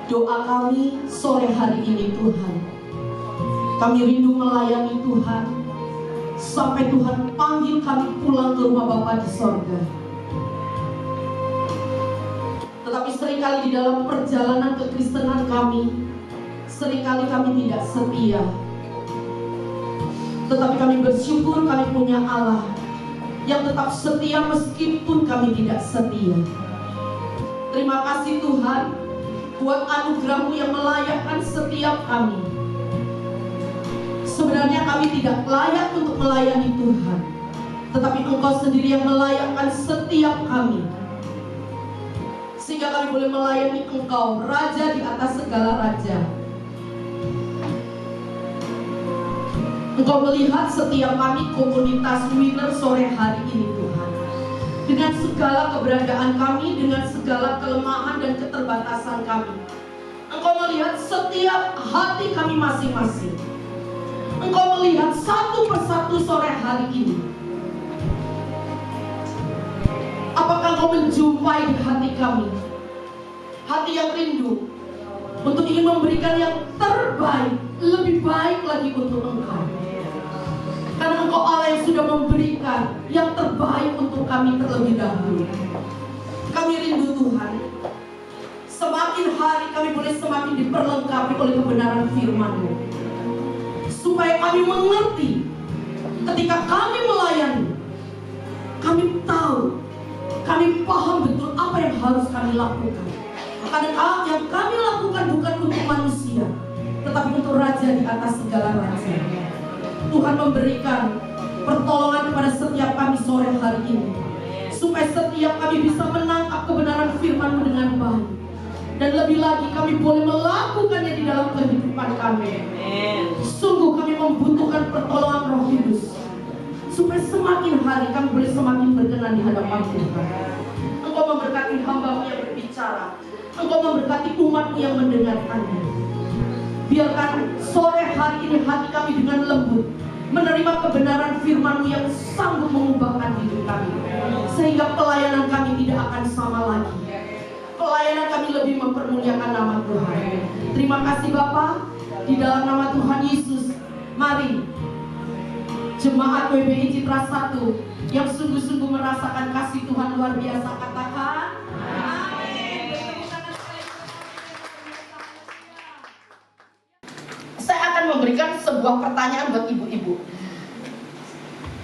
doa kami sore hari ini Tuhan. Kami rindu melayani Tuhan sampai Tuhan panggil kami pulang ke rumah Bapa di sorga. Tetapi seringkali di dalam perjalanan kekristenan kami, seringkali kami tidak setia. Tetapi kami bersyukur kami punya Allah yang tetap setia meskipun kami tidak setia. Terima kasih Tuhan buat anugerah-Mu yang melayakkan setiap kami. Sebenarnya kami tidak layak untuk melayani Tuhan, tetapi Engkau sendiri yang melayakkan setiap kami, sehingga kami boleh melayani Engkau, Raja di atas segala raja. Engkau melihat setiap kami komunitas winner sore hari ini Tuhan, dengan segala keberadaan kami, dengan segala kelemahan dan keterbatasan kami. Engkau melihat setiap hati kami masing-masing. Engkau melihat satu persatu sore hari ini. Apakah Engkau menjumpai di hati kami, hati yang rindu untuk ingin memberikan yang terbaik, lebih baik lagi untuk Engkau? Karena Engkau Allah yang sudah memberikan yang terbaik untuk kami terlebih dahulu. Kami rindu Tuhan, semakin hari kami boleh semakin diperlengkapi oleh kebenaran firman-Mu, supaya kami mengerti ketika kami melayani, kami tahu, kami paham betul apa yang harus kami lakukan. Karena yang kami lakukan bukan untuk manusia, tetapi untuk Raja di atas segala raja. Tuhan memberikan pertolongan kepada setiap kami sore hari ini, supaya setiap kami bisa menangkap kebenaran firman-Mu dengan baik. Dan lebih lagi kami boleh melakukannya di dalam kehidupan kami. Sungguh kami membutuhkan pertolongan Roh Kudus, supaya semakin hari kami boleh semakin berkenan di hadapan Tuhan. Engkau memberkati hamba-Mu yang berbicara, Engkau memberkati umat-Mu yang mendengarkannya. Biarkan sore hari ini hati kami dengan lembut menerima kebenaran firman-Mu yang sanggup mengubahkan hidup kami, sehingga pelayanan kami tidak akan sama lagi. Pelayanan kami lebih mempermuliakan nama Tuhan. Terima kasih Bapa. Di dalam nama Tuhan Yesus, mari jemaat WBI Citra 1 yang sungguh-sungguh merasakan kasih Tuhan luar biasa katakan amin. Saya akan memberikan sebuah pertanyaan buat ibu-ibu.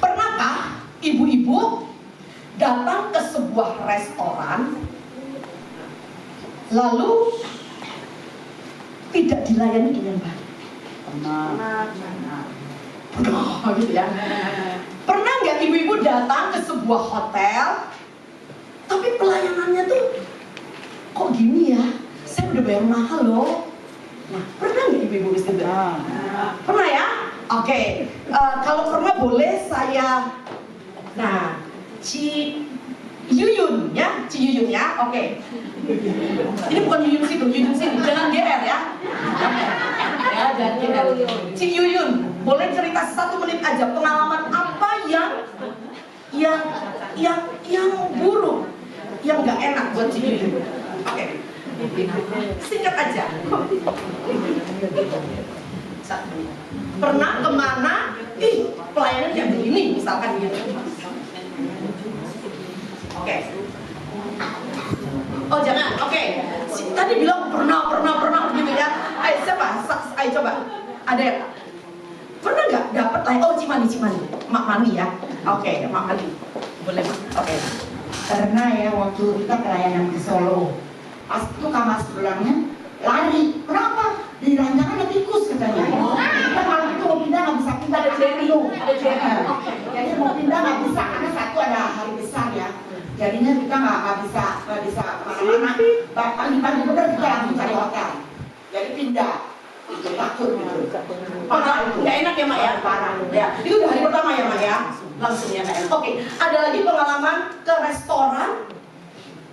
Pernahkah ibu-ibu datang ke sebuah restoran, lalu tidak dilayani dengan baik? Pernah gitu ya. Pernah nggak ibu-ibu datang ke sebuah hotel, tapi pelayanannya tuh kok gini ya? Saya udah bayar mahal loh. Nah, pernah nggak ibu-ibu di situ? Pernah ya? Oke. Kalau pernah boleh saya. Nah, Ci Yuyun ya, Ci Yuyun ya. Oke. Ini bukan Yuyun situ, Yuyun sini. Jangan GR ya. Ya, jangan GR. Ci Yuyun, boleh cerita 1 menit aja pengalaman apa yang buruk, yang nggak enak buat Ci Yuyun. Oke. Singkat aja. Pernah kemana? Pelayanan kayak begini misalkan gitu. Oke. Oh jangan. Oke. Tadi bilang pernah gitu ya. Ayo siapa? Ayo coba. Ada yang pernah nggak dapat layanan? Oh Cimani. Mak Mani ya. Oke, Mak Mani. Boleh Mak. Oke. Karena ya waktu kita pelayanan di Solo, pas itu kamar sebelahnya lari. Kenapa? Di rancangan ada tikus katanya. Kita kalau itu mau pindah nggak bisa pindah, ada jeri. Jadi mau pindah nggak bisa karena satu ada hari besar ya. Jadinya kita nggak bisa kemana-mana. Pagi-pagi bener kita langsung cari hotel. Jadi pindah. Takut gitu. Parah, nggak enak ya Mak ya? Parah. Ya, itu udah hari pertama ya Mak ya? Langsung ya Mak. Oke, ada lagi pengalaman ke restoran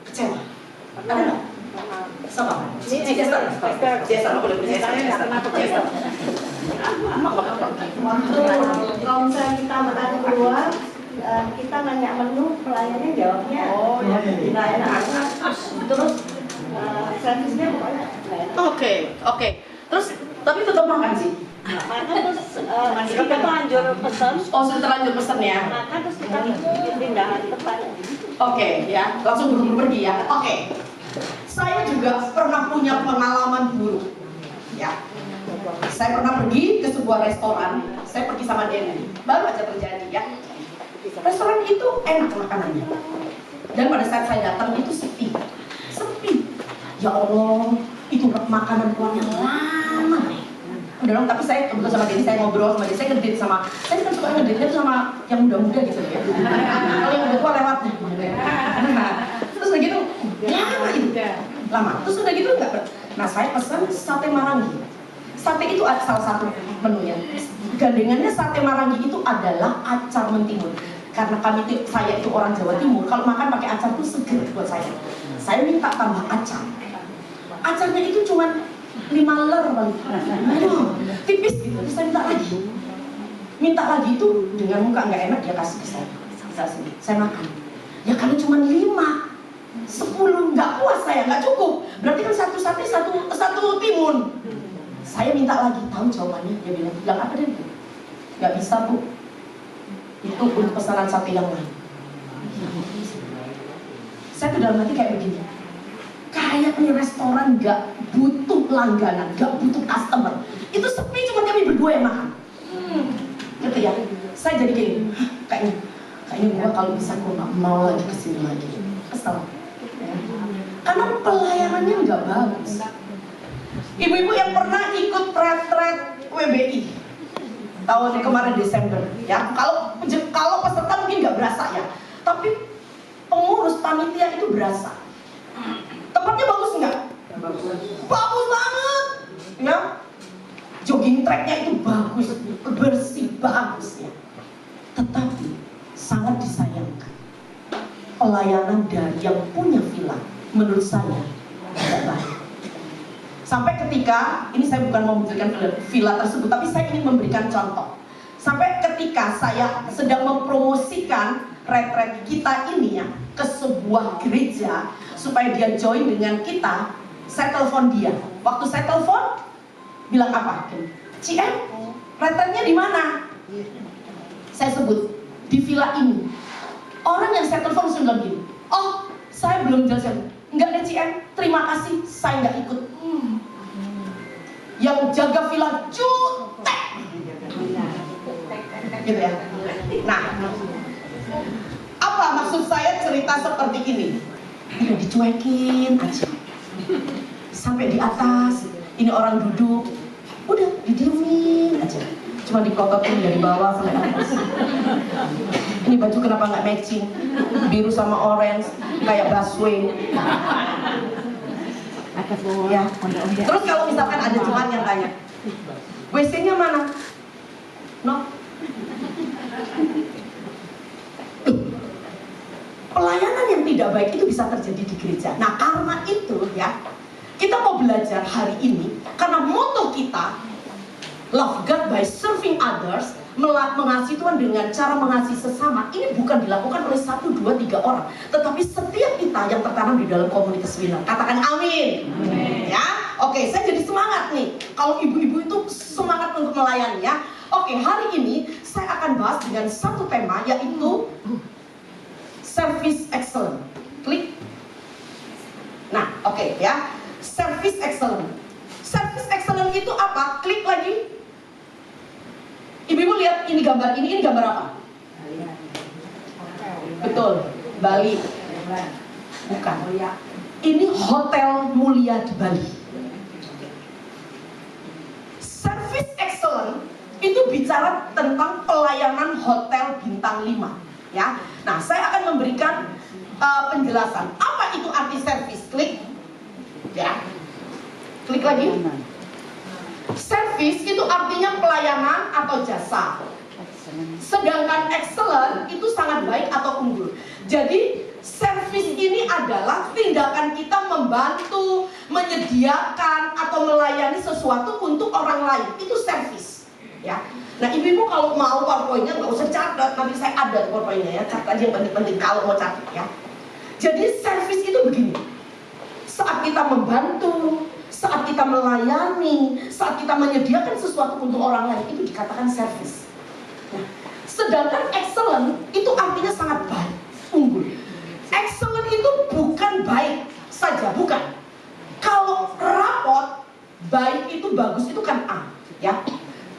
kecewa. Ada nggak? Sama? Jester, boleh Jester. Kalau misalnya kita makan keluar, kita nanya menu, pelayannya jawabnya tidak enak. Terus servisnya pokoknya nggak enak. Oke. Terus tapi tetap makan sih. Makan terus kita terlanjur pesan. Oh, sudah terlanjur pesen ya. Makan terus kita pindahan tempat. Oke, ya, langsung buru-buru pergi ya. Oke. Saya juga pernah punya pengalaman buruk. Ya. Saya pernah pergi ke sebuah restoran. Saya pergi sama Denny. Baru aja terjadi ya. Restoran itu enak makanannya. Dan pada saat saya datang itu sepi. Ya Allah, itu makanan keluarnya lama. Udah dong, tapi saya kebetulan sama Denny, saya ngobrol sama dia, saya ngedate sama, saya kan suka ngedate sama yang muda-muda gitu ya. Kalau yang udah tua lewat. Terus udah gitu, lama. Terus udah gitu enggak. Nah saya pesan sate marangi. Sate itu ada salah satu menunya. Gandengannya sate marangi itu adalah acar mentimun. Karena saya itu orang Jawa Timur, kalau makan pakai acar itu seger buat saya. Saya minta tambah acar. Acarnya itu cuma 5 ler paling. Aduh, tipis gitu. Terus saya minta lagi itu dengan muka nggak enak dia kasih ke saya. Saya makan. Ya karena cuma 5, 10 nggak puas saya, nggak cukup. Berarti kan satu sate satu timun. Saya minta lagi, tahu jawabannya? Dia bilang apa deh? Nggak bisa Bu. Itu untuk pesanan sate yang lain. Saya tuh dalam hati kayak begini. Kayaknya restoran nggak butuh langganan, nggak butuh customer. Itu sepi cuma kami berdua yang makan. Gitu ya. Saya jadi gini, kayaknya gua kalau bisa gua nggak mau lagi kesini lagi. Kesel. Ya. Karena pelayanannya nggak bagus. Ibu-ibu yang pernah ikut retret WBI tahun kemarin Desember, ya. Kalau peserta mungkin nggak berasa ya, tapi pengurus panitia itu berasa. Tempatnya bagus nggak? Bagus banget, ya. Jogging tracknya itu bagus, bersih, bagus ya. Tetapi sangat disayangkan pelayanan dari yang punya villa menurut saya tidak baik. Sampai ketika, ini saya bukan mau memberikan villa tersebut, tapi saya ingin memberikan contoh. Sampai ketika saya sedang mempromosikan retret kita ini ya ke sebuah gereja supaya dia join dengan kita, saya telepon dia. Waktu saya telepon, bilang apa? CM, retretnya di mana? Saya sebut di villa ini. Orang yang saya telepon sudah bilang gini, oh saya belum jelasin. Enggak deh CM, terima kasih, saya nggak ikut. Yang jaga villa jutek gitu ya. Nah, apa Apa maksud saya cerita seperti ini? Udah dicuekin aja. Sampai di atas, ini orang duduk, udah didiemin aja. Cuma dikotokin dari bawah sampai atas. Ini baju kenapa nggak matching? Biru sama orange, kayak busway. Ya. Terus kalau misalkan ada jemaat yang tanya, WC-nya mana? No. Pelayanan yang tidak baik itu bisa terjadi di gereja. Nah, karena itu ya, kita mau belajar hari ini karena moto kita love God by serving others, mengasihi Tuhan dengan cara mengasihi sesama. Ini bukan dilakukan oleh 1, 2, 3 orang, tetapi setiap kita yang tertanam di dalam komunitas Winner. Katakan amin. Amin. Ya, oke, saya jadi semangat nih. Kalau ibu-ibu itu semangat untuk melayani ya. Oke, hari ini saya akan bahas dengan satu tema, yaitu service excellent. Klik. Nah, oke ya. Service excellent. Service excellent itu apa? Klik lagi. Ibu-ibu lihat ini gambar ini gambar apa? Betul, Bali. Bukan. Ini hotel mulia di Bali. Service excellent itu bicara tentang pelayanan hotel bintang 5. Ya, nah saya akan memberikan penjelasan. Apa itu arti service? Klik, ya, klik lagi. Service itu artinya pelayanan atau jasa. Sedangkan excellent itu sangat baik atau unggul. Jadi service ini adalah tindakan kita membantu, menyediakan atau melayani sesuatu untuk orang lain. Itu service, ya. Nah, ibu-ibu kalau mau PowerPoint-nya nggak usah catat, nanti saya ada PowerPoint-nya ya, catat aja yang penting-penting kalau mau catat ya. Jadi service itu begini, saat kita membantu, saat kita melayani, saat kita menyediakan sesuatu untuk orang lain, itu dikatakan service. Nah, sedangkan excellent itu artinya sangat baik, unggul. Excellent itu bukan baik saja, bukan. Kalau rapot, baik itu bagus itu kan A, ya.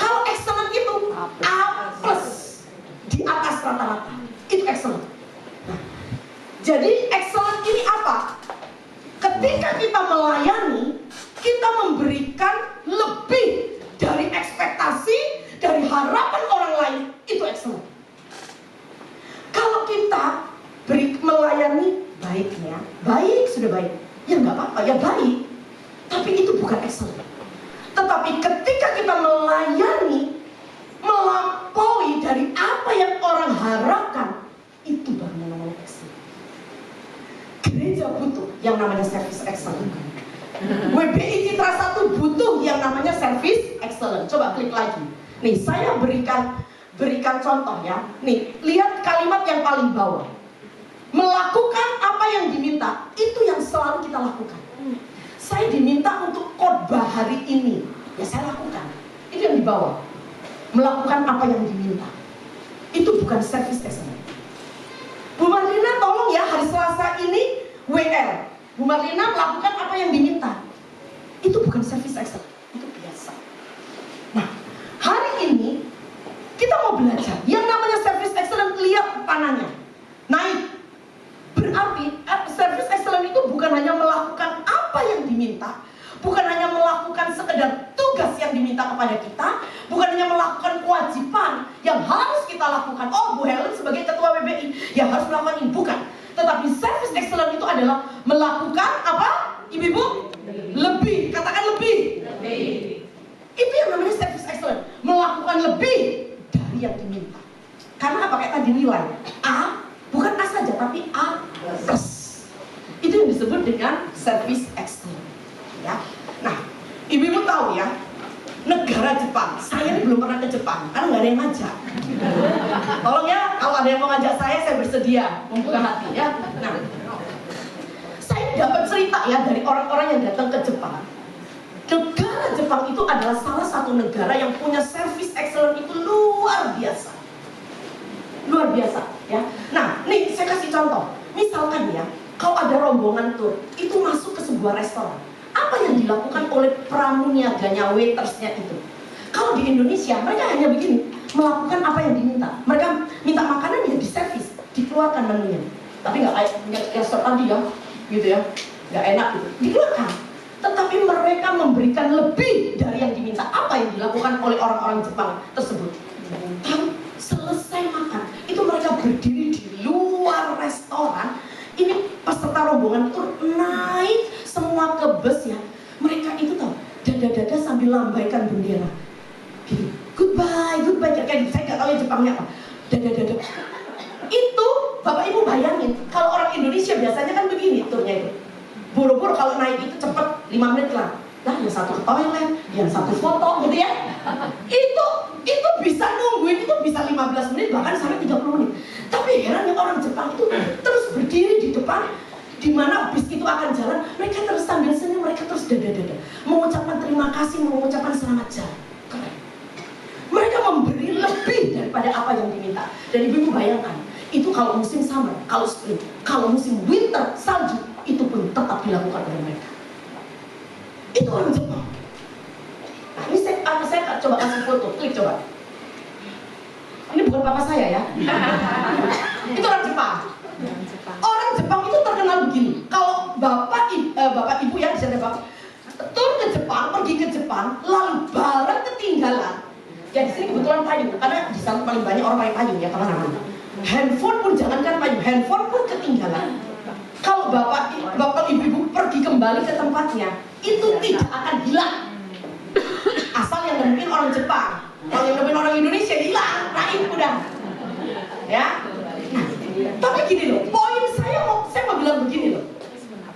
Kalau excellent itu A plus, di atas rata-rata, itu excellent. Nah, jadi excellent ini apa? Ketika kita melayani, kita memberikan lebih dari ekspektasi, dari harapan orang lain, itu excellent. Kalau kita melayani baiknya, baik sudah baik, ya nggak apa-apa, ya baik, tapi itu bukan excellent. Tetapi ketika kita melayani melampaui dari apa yang orang harapkan, itu baru namanya excellent. Gereja butuh yang namanya service excellent. WBI Citra 1 butuh yang namanya service excellent. Coba klik lagi. Nih, saya berikan contoh ya. Nih, lihat kalimat yang paling bawah. Melakukan apa yang diminta, itu yang selalu kita lakukan. Saya diminta untuk khotbah hari ini, ya saya lakukan. Itu yang di bawah. Melakukan apa yang diminta. Itu bukan service excellent. Bu Marlina tolong ya, hari Selasa ini WL. Bu Marlina melakukan apa yang diminta. Itu bukan service excellent, itu biasa. Nah, hari ini kita mau belajar yang namanya service excellent. Lihat panahnya naik. Berarti service excellent itu bukan hanya melakukan apa yang diminta, bukan hanya melakukan sekedar tugas yang diminta kepada kita, bukan hanya melakukan kewajiban yang harus kita lakukan. Oh, Bu Helen sebagai ketua WBI ya harus melakukan ini, bukan. Tetapi service excellent itu adalah melakukan apa? Ibu-ibu? Lebih. Katakan lebih. Lebih. Itu yang namanya service excellent. Melakukan lebih dari yang diminta. Karena apa? Kayak tadi nilai A, bukan A saja, tapi A plus. Itu yang disebut dengan service excellent. Ya. Nah, ibu-ibu tahu ya, negara Jepang. Saya ini belum pernah ke Jepang, karena nggak ada yang ngajak. Tolong ya, kalau ada yang mau ngajak saya bersedia membuka hati ya. Nah, saya dapat cerita ya dari orang-orang yang datang ke Jepang. Negara Jepang itu adalah salah satu negara yang punya service excellent itu luar biasa. Luar biasa ya. Nah, nih saya kasih contoh. Misalkan ya, kalau ada rombongan tur, itu masuk ke sebuah restoran. Apa yang dilakukan oleh pramuniaganya, waitersnya itu? Kalau di Indonesia, mereka hanya begini, melakukan apa yang diminta. Mereka minta makanan ya diservis, dikeluarkan dikeluarkan menunya. Tapi nggak kayak yang tadi ya, gitu ya, nggak enak gitu. Dikeluarkan. Tetapi mereka memberikan lebih dari yang diminta. Apa yang dilakukan oleh orang-orang Jepang tersebut? Dan selesai makan, itu mereka berdiri di luar restoran. Ini peserta rombongan itu naik semua ke bus ya. Mereka itu tahu dada-dada sambil lambaikan bendera. Gitu. Goodbye, goodbye. Kayak saya nggak tahu ya Jepangnya apa. Dada-dada. Itu Bapak Ibu bayangin, kalau orang Indonesia biasanya kan begini turnya itu. Buru-buru kalau naik itu cepet 5 menit lah. Nah, yang satu ke toilet, yang satu foto gitu ya. Itu bisa nungguin itu bisa 15 menit bahkan sampai 30 menit. Tapi herannya orang Jepang itu terus berdiri di depan di mana bis itu akan jalan, mereka terus sambil senyum, mereka terus dada-dada mengucapkan terima kasih, mengucapkan selamat jalan. Keren. Mereka memberi lebih daripada apa yang diminta. Dan ibu bayangkan, itu kalau musim summer, kalau spring, kalau musim winter, salju, itu pun tetap dilakukan oleh mereka. Itu orang Jepang. Nah, ini saya coba kasih foto, klik coba. Ini bukan papa saya ya. Itu orang Jepang. Orang Jepang itu terkenal begini. Kalau bapak ibu ya, di sana bapak turun ke Jepang, pergi ke Jepang, lalu barang ketinggalan. Ya di sini kebetulan payung, karena di sana paling banyak orang pakai payung ya kemana-mana. Handphone pun jangankan payung, handphone pun ketinggalan. Kalau bapak ibu pergi kembali ke tempatnya, itu tidak akan hilang. Asal yang nemuin orang Jepang. Kalau yang nemuin orang Indonesia hilang, raib udah. Ya. Tapi gini loh, poin saya mau bilang begini loh.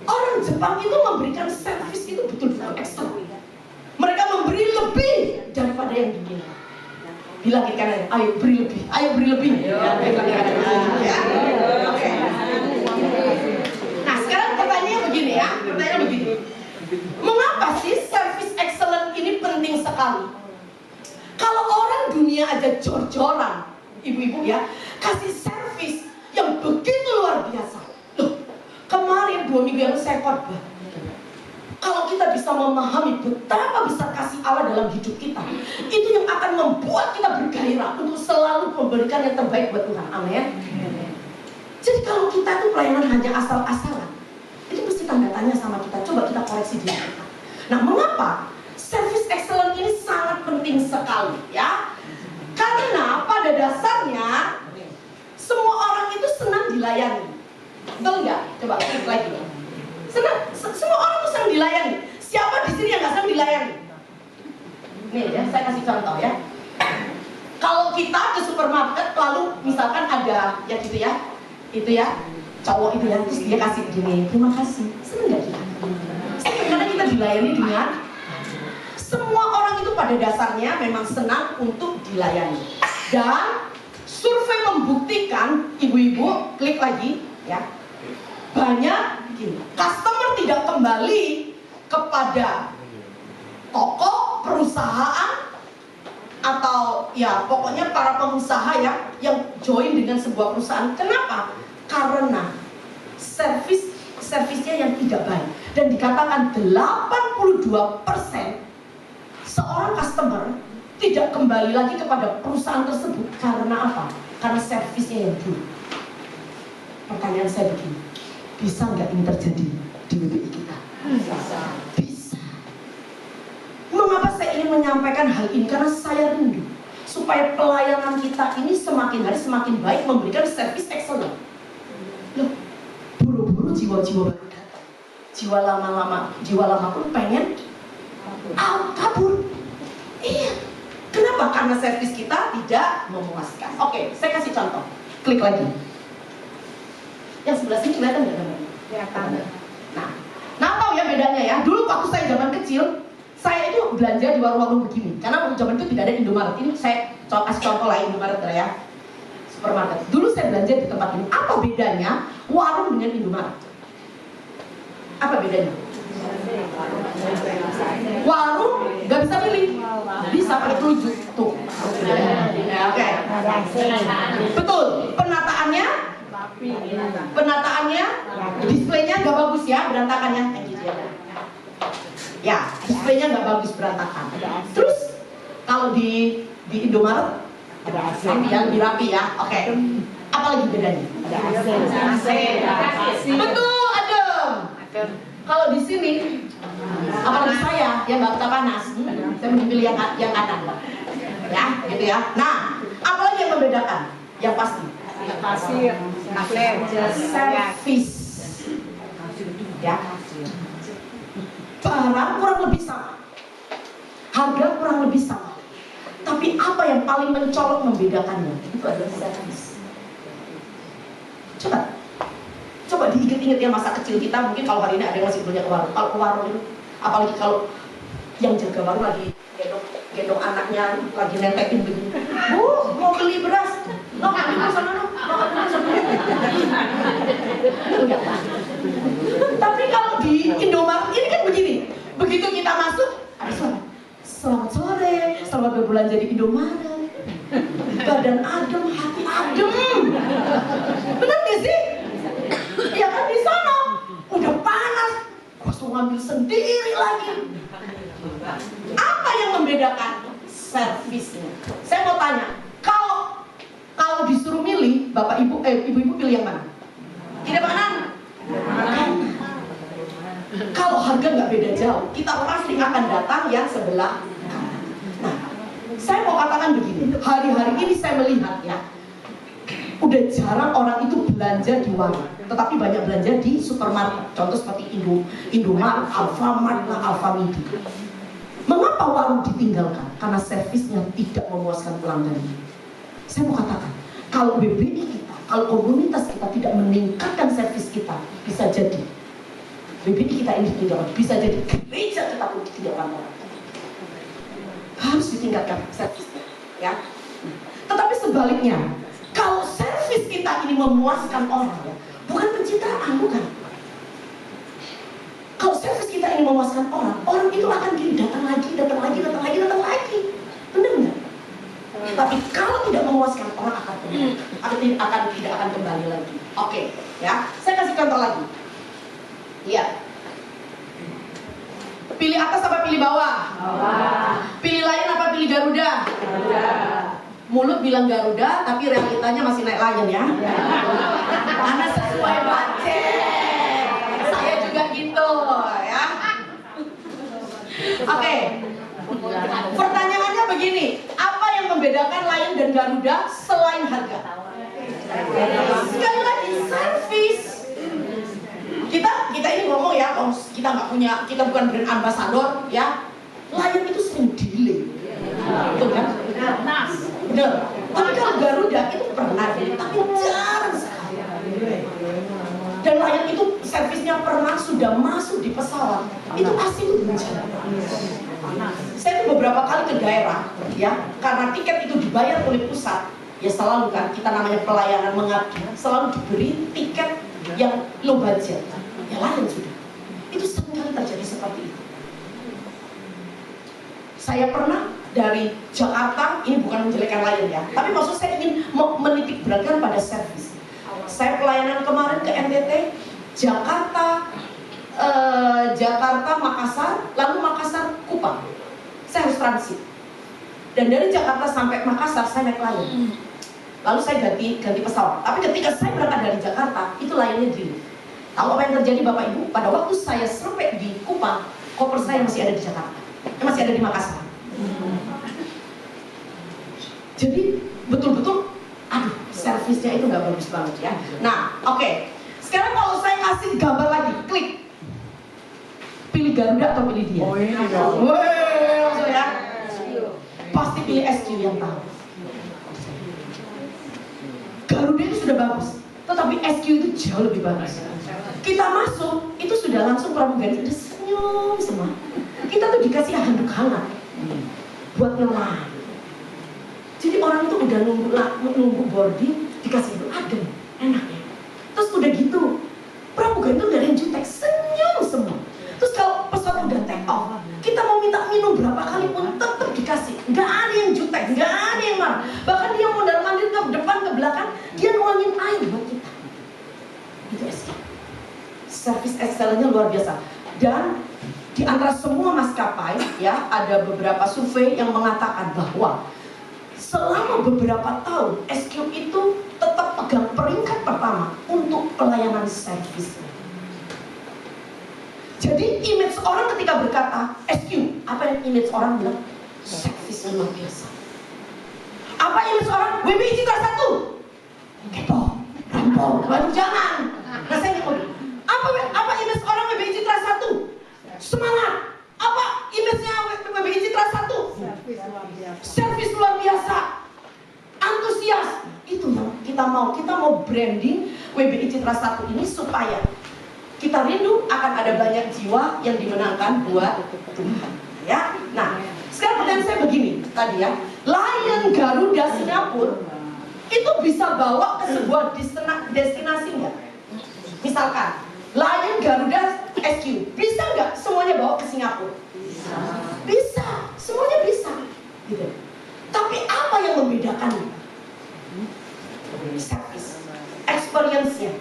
Orang Jepang itu memberikan servis itu betul-betul ekstra. Mereka memberi lebih daripada yang diminta. Bilang ke kanan, ayo beri lebih, ayo beri lebih. Ya. Oke. Nah sekarang pertanyaannya begini ya, mengapa sih service excellent ini penting sekali? Kalau orang dunia aja jor-joran, ibu-ibu ya, kasih servis yang begitu luar biasa. Loh, kemarin 2 minggu yang saya khotbah. Kalau kita bisa memahami betapa besar kasih Allah dalam hidup kita, itu yang akan membuat kita bergairah untuk selalu memberikan yang terbaik buat Tuhan. Amin. Jadi kalau kita itu pelayanan hanya asal-asalan, itu mesti tanda tanya sama kita. Coba kita koreksi diri kita. Nah, mengapa service excellent ini sangat penting sekali ya? Karena pada dasarnya semua orang itu senang dilayani. Betul nggak? Coba klik lagi. Semua orang itu senang dilayani. Siapa di sini yang nggak senang dilayani? Nih ya, saya kasih contoh ya. Kalau kita ke supermarket lalu misalkan ada ya gitu ya, itu ya cowok itu ya, terus dia kasih begini, terima kasih. Senang nggak kita? Karena kita dilayani dengan semua orang itu pada dasarnya memang senang untuk dilayani. Dan survei membuktikan, ibu-ibu klik lagi ya, banyak gini, customer tidak kembali kepada toko, perusahaan, atau ya pokoknya para pengusaha ya yang join dengan sebuah perusahaan. Kenapa? Karena servisnya yang tidak baik. Dan dikatakan 82% seorang customer tidak kembali lagi kepada perusahaan tersebut. Karena apa? Karena servisnya yang buruk. Pertanyaan saya begini, bisa nggak ini terjadi di WBI kita? Bisa. Mengapa saya ingin menyampaikan hal ini? Karena saya rindu supaya pelayanan kita ini semakin hari semakin baik, memberikan servis excellent. Loh, buru-buru jiwa-jiwa baru datang, jiwa lama pun pengen kabur. Iya. Kenapa? Karena servis kita tidak memuaskan. Oke, saya kasih contoh. Klik lagi. Yang sebelah sini kelihatan nggak namanya? Kelihatan. Nah tahu ya bedanya ya. Dulu waktu saya zaman kecil, saya itu belanja di warung-warung begini. Karena waktu zaman itu tidak ada Indomaret. Ini saya kasih contoh lah Indomaret ya. Supermarket. Dulu saya belanja di tempat ini. Apa bedanya warung dengan Indomaret? Apa bedanya? Warung nggak bisa pilih, bisa pakai telunjuk tuh. Oke. Betul. Penataannya, displaynya nggak bagus ya, berantakannya. Ya, displaynya nggak bagus, berantakan. Terus kalau di Indomaret yang lebih rapi ya. Oke. Apa lagi bedanya? Betul, adem. Kalau di sini, apalagi saya yang nggak suka panas, saya pilih yang kanan, ya, gitu ya. Nah, apalagi yang membedakan? Yang pasti, servis, ya. Barang kurang lebih sama, harga kurang lebih sama, tapi apa yang paling mencolok membedakannya? Itu adalah servis. Coba diinget-inget ya masa kecil kita. Mungkin kalau hari ini ada yang masih punya ke warung. Kalau ke warung itu, apalagi kalau yang jaga warung lagi gendong anaknya, lagi nentekin begini. Mau beli beras? No, sana no. Tapi kalau di Indomaret ini kan begini. Begitu kita masuk, ada suara. Selamat sore, selamat berbelanja di Indomaret. Badan adem, hati adem. Benar gak sih? Ya kan di sana udah panas, langsung ngambil sendiri lagi. Apa yang membedakan? Servisnya. Saya mau tanya, kalau disuruh milih, bapak ibu, ibu-ibu pilih yang mana? Tidak mana? Kalau harga nggak beda jauh, kita pasti akan datang yang sebelah. Nah, saya mau katakan begini, hari-hari ini saya melihat ya, udah jarang orang itu belanja di warung, tetapi banyak belanja di supermarket. Contoh seperti Indomaret, Alfamart, Alfamidi. Mengapa warung ditinggalkan? Karena servisnya tidak memuaskan pelanggannya. Saya mau katakan, kalau BBI kita, kalau komunitas kita tidak meningkatkan servis kita, bisa jadi BBI kita ini ditinggalkan, bisa jadi gereja kita pun ditinggalkan orang. Harus ditingkatkan servisnya, ya. Tetapi sebaliknya, kalau servis kita ini memuaskan orang, ya, bukan pencitraan, bukan. Kalau servis kita ini memuaskan orang, orang itu akan datang lagi. Benar nggak? Tapi kalau tidak memuaskan, orang tidak akan kembali lagi. Oke, ya. Saya kasih contoh lagi. Iya. Pilih atas apa pilih bawah? Pilih Lion apa pilih Garuda? Mulut bilang Garuda, tapi realitanya masih naik Lion ya. Karena sesuai budget. Saya juga gitu, ya. Oke. Pertanyaannya begini, apa yang membedakan Lion dan Garuda selain harga? Sekali lagi, servis. Kita ini ngomong ya, kita nggak punya, kita bukan brand ambassador, ya. Lion itu sering delay, betul kan? Benar. Tapi kalau Garuda itu pernah, tapi jarang sekali. Dan Lion itu servisnya pernah sudah masuk di pesawat, itu pasti itu bencana. Saya tuh beberapa kali ke daerah, ya, karena tiket itu dibayar oleh pusat, ya selalu kan kita namanya pelayanan mengabdi, selalu diberi tiket yang low budget, ya Lion sudah. Itu sering kali terjadi seperti itu. Saya pernah dari Jakarta, ini bukan menjelekkan Lion ya, tapi maksud saya ingin menitik beratkan pada servis. Saya pelayanan kemarin ke NTT, Jakarta, Makassar, lalu Makassar, Kupang. Saya harus transit. Dan dari Jakarta sampai Makassar saya naik Lion. Lalu saya ganti pesawat. Tapi ketika saya berangkat dari Jakarta, itu Lionnya delay. Tahu apa yang terjadi Bapak Ibu? Pada waktu saya sampai di Kupang, koper saya masih ada di Jakarta, masih ada di Makassar. Jadi betul-betul, servisnya itu nggak bagus banget ya. Nah, oke. Sekarang kalau saya kasih gambar lagi, klik. Pilih Garuda atau pilih dia? Langsung ya. Pasti pilih SQ yang tahu. Garuda itu sudah bagus, tetapi SQ itu jauh lebih bagus. Kita masuk, itu sudah langsung pramugari udah senyum semua. Kita tuh dikasih handuk hangat buat nyelam. Jadi orang itu udah nunggu boarding, dikasih itu adem, enak ya. Terus udah gitu, pramugari itu gak ada yang jutek, senyum semua. Terus kalau pesawat udah take off, kita mau minta minum berapa kali pun tetap dikasih. Gak ada yang jutek, gak ada yang marah. Bahkan dia mondar-mandir ke depan, ke belakang, dia nuangin air buat kita. Itu SQ. Service excellence-nya luar biasa. Dan di antara semua maskapai, ya, ada beberapa survei yang mengatakan bahwa selama beberapa tahun SQ itu tetap tetap pegang peringkat pertama untuk pelayanan servis. Jadi image orang ketika berkata SQ, apa yang image orang bilang? Servis luar biasa. Apa image orang? WBI Citra 1 kepo, rampok, baru jangan. Nah saya ngomong, apa image orang WBI Citra 1? Semangat. Apa image-nya WBI Citra 1? Servis luar biasa. Antusias. Itu yang kita mau. Kita mau branding WBI Citra 1 ini supaya kita rindu akan ada banyak jiwa yang dimenangkan buat Tuhan. Ya. Nah, sekarang pertanyaan saya begini tadi ya. Lion Garuda Singapura itu bisa bawa ke sebuah destinasi nggak? Misalkan Lion Garuda SQ bisa nggak semuanya bawa ke Singapura? Bisa, semuanya bisa. Gitu. Tapi apa yang membedakannya? Service, experience-nya,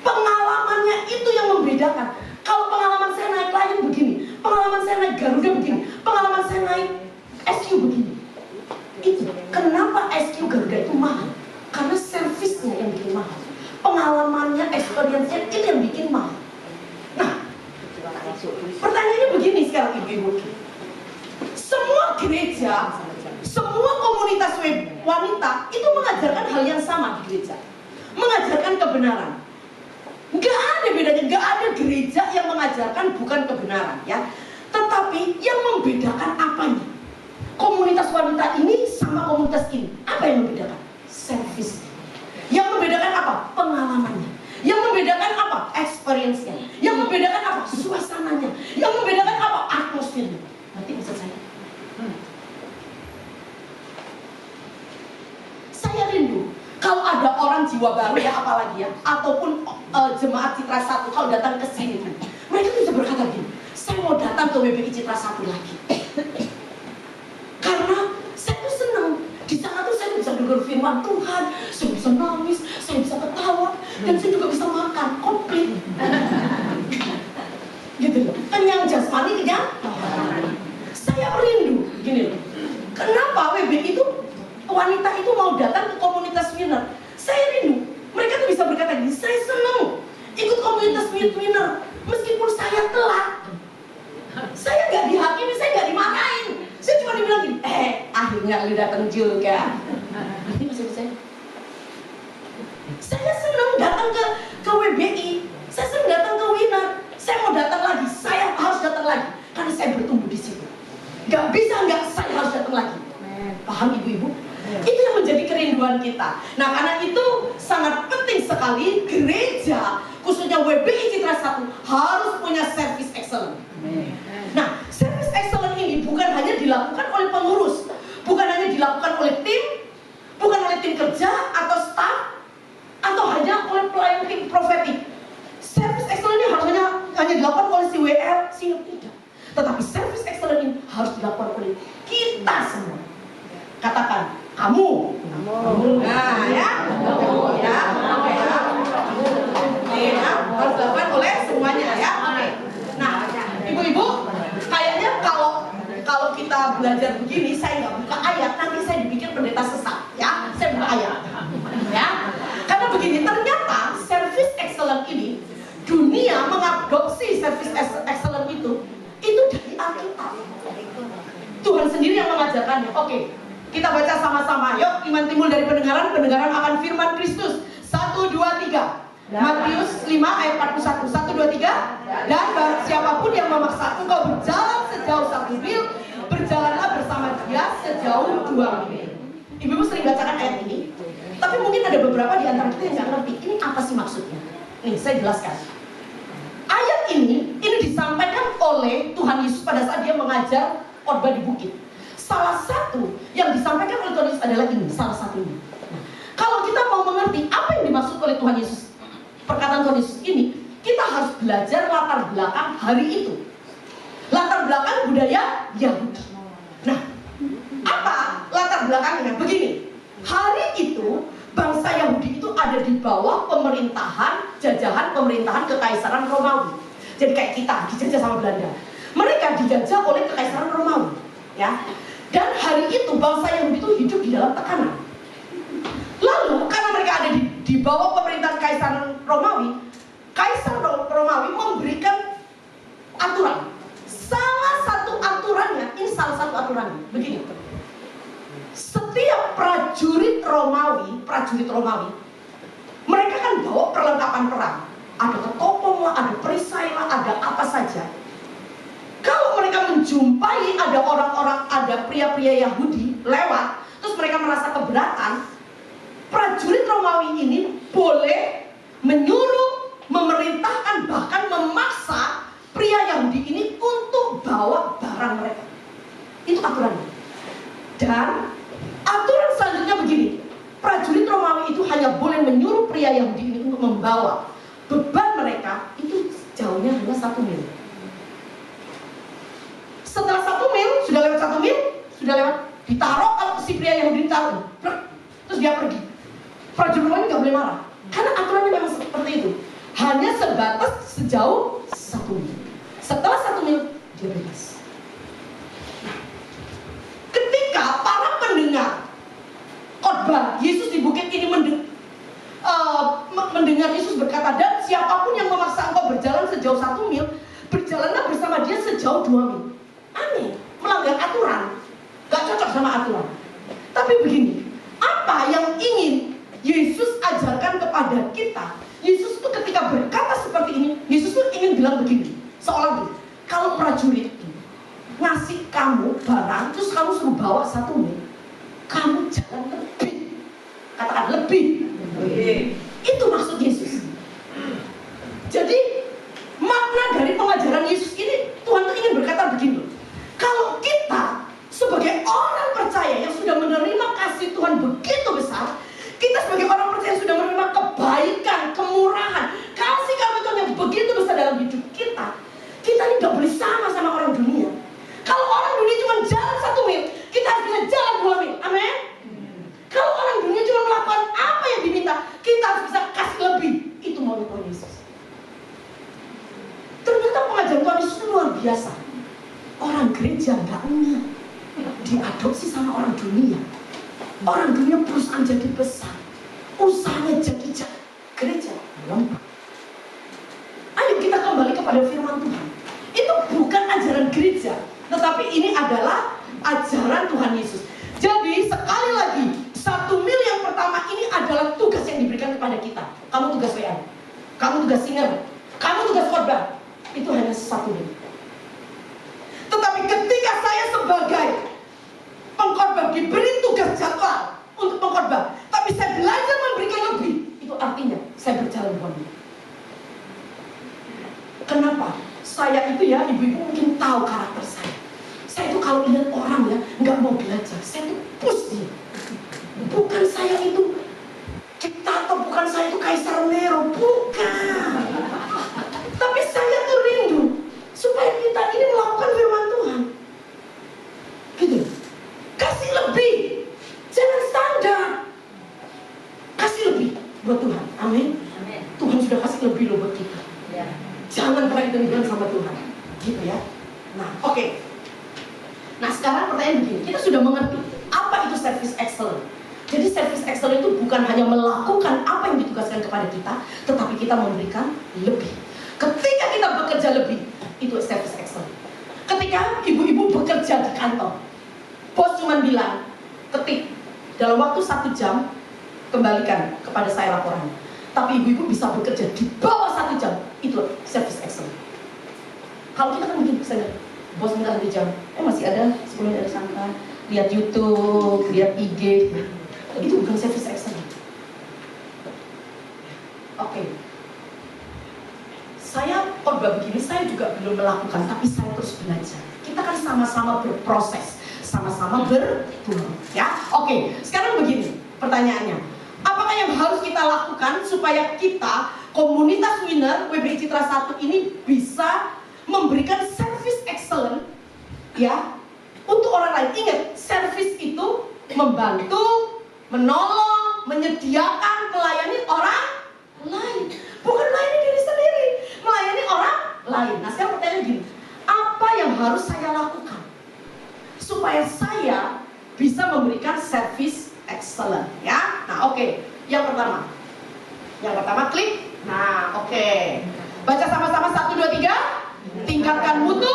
pengalamannya itu yang membedakan. Kalau pengalaman saya naik Lion begini, pengalaman saya naik Garuda begini, pengalaman saya naik SQ begini. Itu kenapa SQ Garuda itu mahal? Karena servisnya yang bikin mahal, pengalamannya, experience-nya itu yang bikin mahal. Nah, pertanyaannya begini sekarang ibu-ibu. Semua gereja, semua komunitas wanita itu mengajarkan hal yang sama di gereja, mengajarkan kebenaran. Nggak ada bedanya, nggak ada gereja yang mengajarkan bukan kebenaran ya. Tetapi yang membedakan apanya? Komunitas wanita ini sama komunitas ini, apa yang membedakan? Servis. Yang membedakan apa? Pengalamannya. Yang membedakan apa? Experience-nya. Yang membedakan apa? Suasananya. Yang membedakan apa? Atmosfernya. Nanti maksud saya. Saya rindu kalau ada orang jiwa baru ya, apalagi ya, ataupun jemaat Citra 1 kalau datang ke sini, mereka tuh bisa berkata gini, saya mau datang ke WBI Citra 1 lagi. Karena saya tuh senang di sana tuh saya bisa dengar firman Tuhan, saya bisa nangis, saya bisa ketawa, dan saya juga bisa makan komplit. Gitu loh, kenyang jasmani, kenyang. Saya rindu, gini loh. Kenapa WBI itu wanita itu mau datang ke komunitas winner? Saya rindu. Mereka tuh bisa berkata gini, saya senang ikut komunitas winner meskipun saya telat. Saya nggak dihakimi, saya nggak dimarahin. Saya cuma dibilang gini, akhirnya lu datang juga. Nanti maksud saya senang datang ke WBI. Saya senang datang ke winner. Saya mau datang lagi, saya harus datang lagi karena saya bertumbuh di situ. Gak bisa nggak, saya harus datang lagi. Paham ibu-ibu? Itu yang menjadi kerinduan kita. Nah karena itu sangat penting sekali gereja, khususnya WBI Citra 1 harus punya service excellent. Nah service excellent ini bukan hanya dilakukan oleh pengurus, bukan hanya dilakukan oleh tim, bukan oleh tim kerja atau staff, atau hanya oleh pelayan tim profetik. Service excellent ini harus hanya dilakukan oleh si WR, tidak. Tetapi service excellent ini harus dilakukan oleh kita semua. Katakan, kamu. Nah, ya. Harus dilakukan oleh semuanya ya. Oke. Nah, ibu-ibu, kayaknya kalau kita belajar begini, saya nggak buka ayat, nanti saya dipikir pendeta sesat, ya. Saya buka ayat, ya. Karena begini, ternyata service excellent ini, dunia mengadopsi service excellent itu dari Alkitab. Tuhan sendiri yang mengajarkannya. Oke, kita baca sama-sama. Yuk, iman timbul dari pendengaran akan firman Kristus. 1, 2, 3. Matius 5 ayat 41. 1, 2, 3. Dan siapapun yang memaksa engkau berjalan sejauh 1 mil, berjalanlah bersama dia sejauh 2 mil. Ibu-ibu sering bacakan ayat ini, tapi mungkin ada beberapa di antara kita yang nggak ngerti ini apa sih maksudnya. Nih, saya jelaskan. Ayat ini disampaikan oleh Tuhan Yesus pada saat dia mengajar khotbah di bukit. Salah satu yang disampaikan oleh Tuhan Yesus adalah ini, salah satunya. Nah, kalau kita mau mengerti apa yang dimaksud oleh Tuhan Yesus, perkataan Tuhan Yesus ini, kita harus belajar latar belakang hari itu. Latar belakang budaya Yahudi. Nah, apa latar belakangnya? Begini, hari itu bangsa Yahudi itu ada di bawah jajahan pemerintahan Kekaisaran Romawi. Jadi kayak kita dijajah sama Belanda. Mereka dijajah oleh Kekaisaran Romawi, ya. Dan hari itu bangsa Yahudi itu hidup di dalam tekanan. Lalu karena mereka ada di di bawah pemerintahan Kaisar Romawi, Kaisar Romawi memberikan aturan. Salah satu aturannya, ini salah satu aturannya, begini. Setiap prajurit Romawi, mereka kan bawa perlengkapan perang. Ada ketopong lah, ada perisai lah, ada apa saja. Kalau mereka menjumpai ada orang-orang, ada pria-pria Yahudi lewat, terus mereka merasa keberatan, prajurit Romawi ini boleh menyuruh, memerintahkan, bahkan memaksa pria Yahudi ini untuk bawa barang mereka. Itu aturannya. Dan aturan selanjutnya begini, prajurit Romawi itu hanya boleh menyuruh pria Yahudi ini untuk membawa beban mereka itu jauhnya hanya 1 mil. Setelah 1 mil, sudah lewat 1 mil, sudah lewat, ditaruh, kalau si pria Yahudi ditaruh, terus dia pergi. Prajurit Romawi nggak boleh marah, karena aturannya memang seperti itu. Hanya sebatas sejauh 1 mil. Setelah 1 mil, dia bebas. Ketika para pendengar khotbah Yesus di bukit ini mendengar Yesus berkata, dan siapapun yang memaksa engkau berjalan sejauh 1 mil, berjalanlah bersama dia sejauh 2 mil. Aneh, melanggar aturan, gak cocok sama aturan. Tapi begini, apa yang ingin Yesus ajarkan kepada kita? Yesus itu ketika berkata seperti ini, Yesus itu ingin bilang begini, seolah begini, kalau prajurit itu ngasih kamu barang, terus kamu suruh bawa 1 mil, kamu jalan lebih. Katakan lebih. Itu maksud Yesus. Jadi makna dari pengajaran Yesus ini, Tuhan tuh ingin berkata begini, kalau kita sebagai orang percaya yang sudah menerima kasih Tuhan begitu besar, kita sebagai orang percaya yang sudah menerima kebaikan, kemurahan, kasih karunia Tuhan yang begitu besar dalam hidup kita, kita ini gak boleh sama orang dunia. Kalau orang dunia cuma jalan 1 mil, kita harus bisa jalan 2 mil. Amin. Kalau orang dunia cuma melakukan apa yang diminta, kita harus bisa kasih lebih. Itu maunya Tuhan Yesus. Ternyata pengajaran Tuhan Yesus itu luar biasa. Orang gereja nggak enak diadopsi sama orang dunia. Orang dunia perusahaan jadi besar, usahanya jadi gereja lemah. Ayo kita kembali kepada firman Tuhan. Itu bukan ajaran gereja, tetapi ini adalah ajaran Tuhan Yesus. Jadi sekali lagi, 1 mil yang pertama ini adalah tugas yang diberikan kepada kita. Kamu tugas WA, kamu tugas singer, kamu tugas khotbah. Itu hanya 1 mil. Tetapi ketika saya sebagai pengkhotbah diberi tugas jadwal untuk pengkhotbah, tapi saya belajar memberikan lebih, itu artinya saya berjalan 2 mil. Kenapa? Saya itu ya, ibu-ibu mungkin tahu karakter saya. Saya itu kalau lihat orang ya, nggak mau belajar, saya itu push dia. Bukan saya itu diktator, bukan saya itu Kaisar Nero, bukan. Tapi saya tuh rindu supaya kita ini melakukan firman Tuhan. Gitu. Kasih lebih, jangan standar. Kasih lebih buat Tuhan. Amin. Tuhan sudah kasih lebih loh buat kita. Jangan pernah hitung-hitungan sama Tuhan. Gitu ya. Nah, oke. Nah, sekarang pertanyaan begini. Kita sudah mengerti apa itu service excellent. Jadi service excellent itu bukan hanya melakukan apa yang ditugaskan kepada kita, tetapi kita memberikan lebih. Ketika kita bekerja lebih, itu service excellent. Ketika ibu-ibu bekerja di kantor, bos cuma bilang, ketik, dalam waktu 1 jam, kembalikan kepada saya laporannya. Tapi ibu-ibu bisa bekerja di bawah 1 jam, itu service excellent. Kalau kita kan mungkin bisa lihat, bos minta 1 jam, masih ada 10 menit ada sangka, lihat YouTube, lihat IG, itu bukan service excellent. Oke. Saya khotbah begini, saya juga belum melakukan, tapi saya terus belajar. Kita kan sama-sama berproses, sama-sama bertumbuh, ya. Oke, sekarang begini pertanyaannya. Apakah yang harus kita lakukan supaya kita, komunitas winner WBI Citra 1 ini bisa memberikan service excellent, ya, untuk orang lain? Ingat, service itu membantu, menolong, menyediakan, melayani orang lain, bukan melayani diri sendiri, melayani orang lain. Nah, sekarang pertanyaan gini, apa yang harus saya lakukan supaya saya bisa memberikan service excellent, ya? Nah, oke. Yang pertama, Yang pertama klik. Nah, oke. Baca sama-sama 1, 2, 3. Tingkatkan mutu,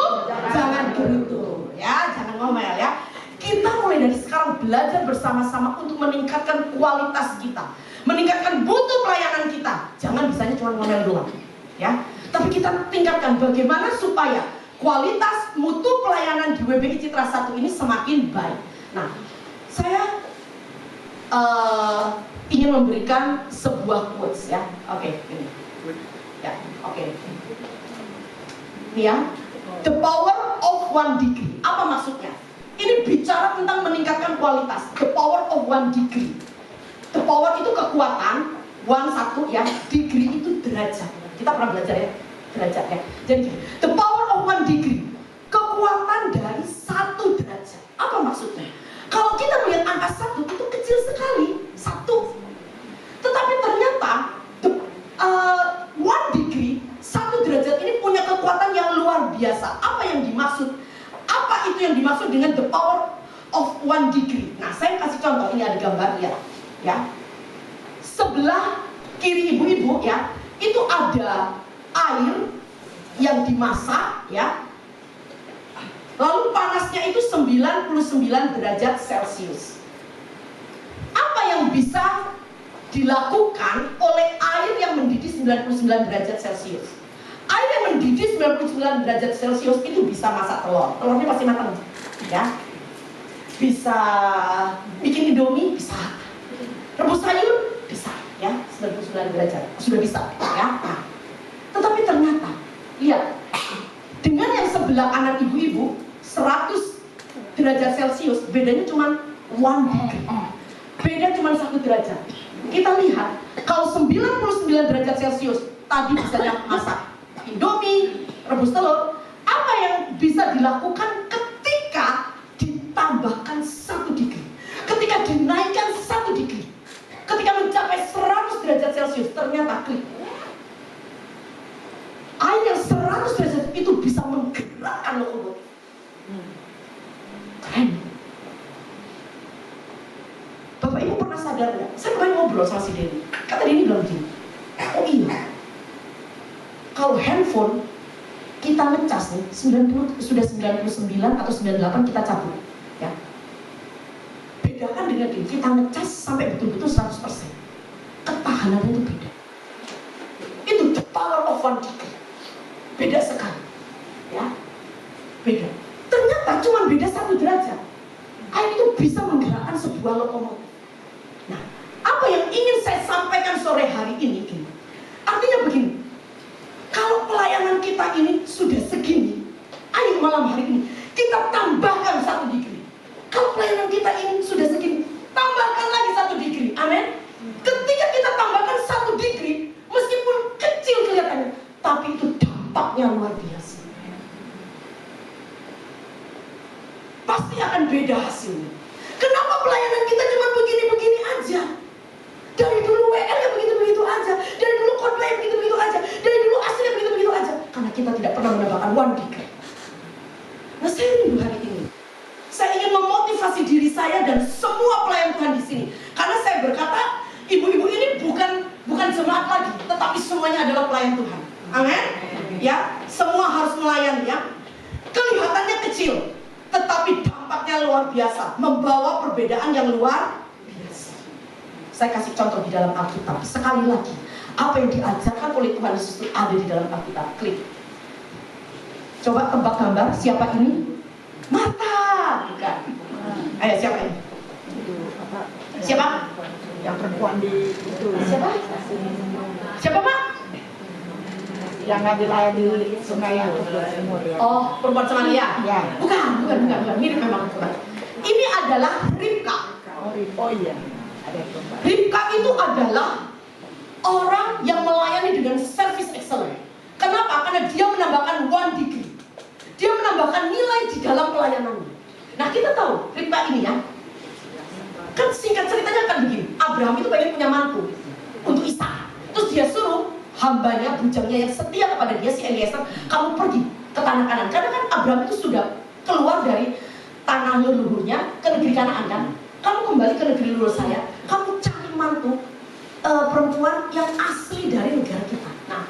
jangan gerutu. Ya, jangan ngomel ya. Kita mulai dari sekarang belajar bersama-sama untuk meningkatkan kualitas kita, meningkatkan mutu pelayanan kita. Jangan bisanya cuma ngomel doang, ya. Tapi kita tingkatkan bagaimana supaya kualitas mutu pelayanan di WBI Citra 1 ini semakin baik. Nah, saya ingin memberikan sebuah quotes ya. Oke, ini. Ya, oke. Ini ya. The power of 1 degree. Apa maksudnya? Ini bicara tentang meningkatkan kualitas. The power of 1 degree. The power itu kekuatan, 1 ya. Degree itu derajat. Kita pernah belajar ya, derajat ya. Jadi the power of 1 degree, kekuatan dari 1 derajat. Apa maksudnya? Kalau kita melihat angka 1 itu kecil sekali, 1. Tetapi ternyata the 1 degree, 1 derajat ini punya kekuatan yang luar biasa. Apa yang dimaksud? Apa itu yang dimaksud dengan the power of 1 degree? Nah, saya kasih contoh, ini ada gambar ya. Sebelah kiri ibu-ibu ya, itu ada air yang dimasak ya. Lalu panasnya itu 99 derajat Celcius. Apa yang bisa dilakukan oleh air yang mendidih 99 derajat Celcius? Air yang mendidih 99 derajat Celcius itu bisa masak telur. Telurnya pasti matang, ya. Bisa bikin indomie, bisa. Rebus sayur, bisa, ya. 99 derajat, sudah bisa, ya. Nah, tetapi ternyata, lihat, dengan yang sebelah kanan ibu-ibu, 100 derajat Celcius, bedanya cuma 1 degree. Beda cuma 1 derajat. Kita lihat, kalau 99 derajat Celcius, tadi bisanya masak indomie, rebus telur. Apa yang bisa dilakukan ketika ditambahkan 1 degree, ketika dinaikkan 1 degree, ketika mencapai 100 derajat Celcius? Ternyata klik, air yang 100 derajat itu bisa menggerakkan lokomotif. Keren. Bapak Ibu pernah sadar nggak? Saya kemarin ngobrol sama si Denny. Kata Denny bilang begini, oh iya, kalau handphone kita ngecas nih sudah 99 atau 98 kita cabut, ya. Bedakan dengan ini, kita ngecas sampai betul-betul 100%. Ketahanannya itu beda. Itu the power of 1 degree. Beda sekali, ya. Beda. Ternyata cuma beda 1 derajat. Air itu bisa menggerakkan sebuah lokomotif. Nah, apa yang ingin saya sampaikan sore hari ini? Artinya begini. Kalau pelayanan kita ini sudah segini, ayo malam hari ini kita tambahkan 1 degree. Kalau pelayanan kita ini sudah segini, tambahkan lagi 1 degree. Amin. Ketika kita tambahkan 1 degree, meskipun kecil kelihatannya, tapi itu dampaknya luar biasa. Pasti akan beda hasilnya. Kenapa pelayanan kita cuma begini-begini aja? Dari dulu WL ya begitu-begitu aja, dari dulu khotbah begitu-begitu aja, dari dulu aslinya begitu-begitu aja. Karena kita tidak pernah menambahkan 1 degree. Nah, saya rindu hari ini. Saya ingin memotivasi diri saya dan semua pelayan Tuhan di sini. Karena saya berkata, ibu-ibu ini bukan jemaat lagi, tetapi semuanya adalah pelayan Tuhan. Amin. Ya, semua harus melayani ya. Kelihatannya kecil, tetapi dampaknya luar biasa, membawa perbedaan yang luar biasa. Saya kasih contoh di dalam Alkitab. Sekali lagi, apa yang diajarkan oleh Tuhan Yesus itu ada di dalam Alkitab. Klik. Coba tebak gambar, siapa ini? Marta. Bukan. Ayo, siapa ini? Siapa? Yang perempuan di itu. Siapa? Siapa, Pak? Yang ngambil air di sungai yang timur ya. Oh, perempuan Samaria? Ya. Bukan. Mirip memang. Bukan. Ini adalah Ribka. Oh iya. Ada perempuan. Ribka itu adalah orang yang melayani dengan service excellent. Kenapa? Karena dia menambahkan 1 degree. Dia menambahkan nilai di dalam pelayanannya. Nah, kita tahu Ribka ini ya. Kan singkat ceritanya kan begini. Abraham itu pengen punya mantu untuk Ishak. Terus dia suruh hambanya, bujangnya yang setia kepada dia, si Eliezer, kamu pergi ke tanah Kanaan. Karena kan Abraham itu sudah keluar dari tanah leluhurnya ke negeri Kanaan kan. Kamu kembali ke negeri leluhur saya, kamu cari mantu perempuan yang asli dari negara kita. Nah,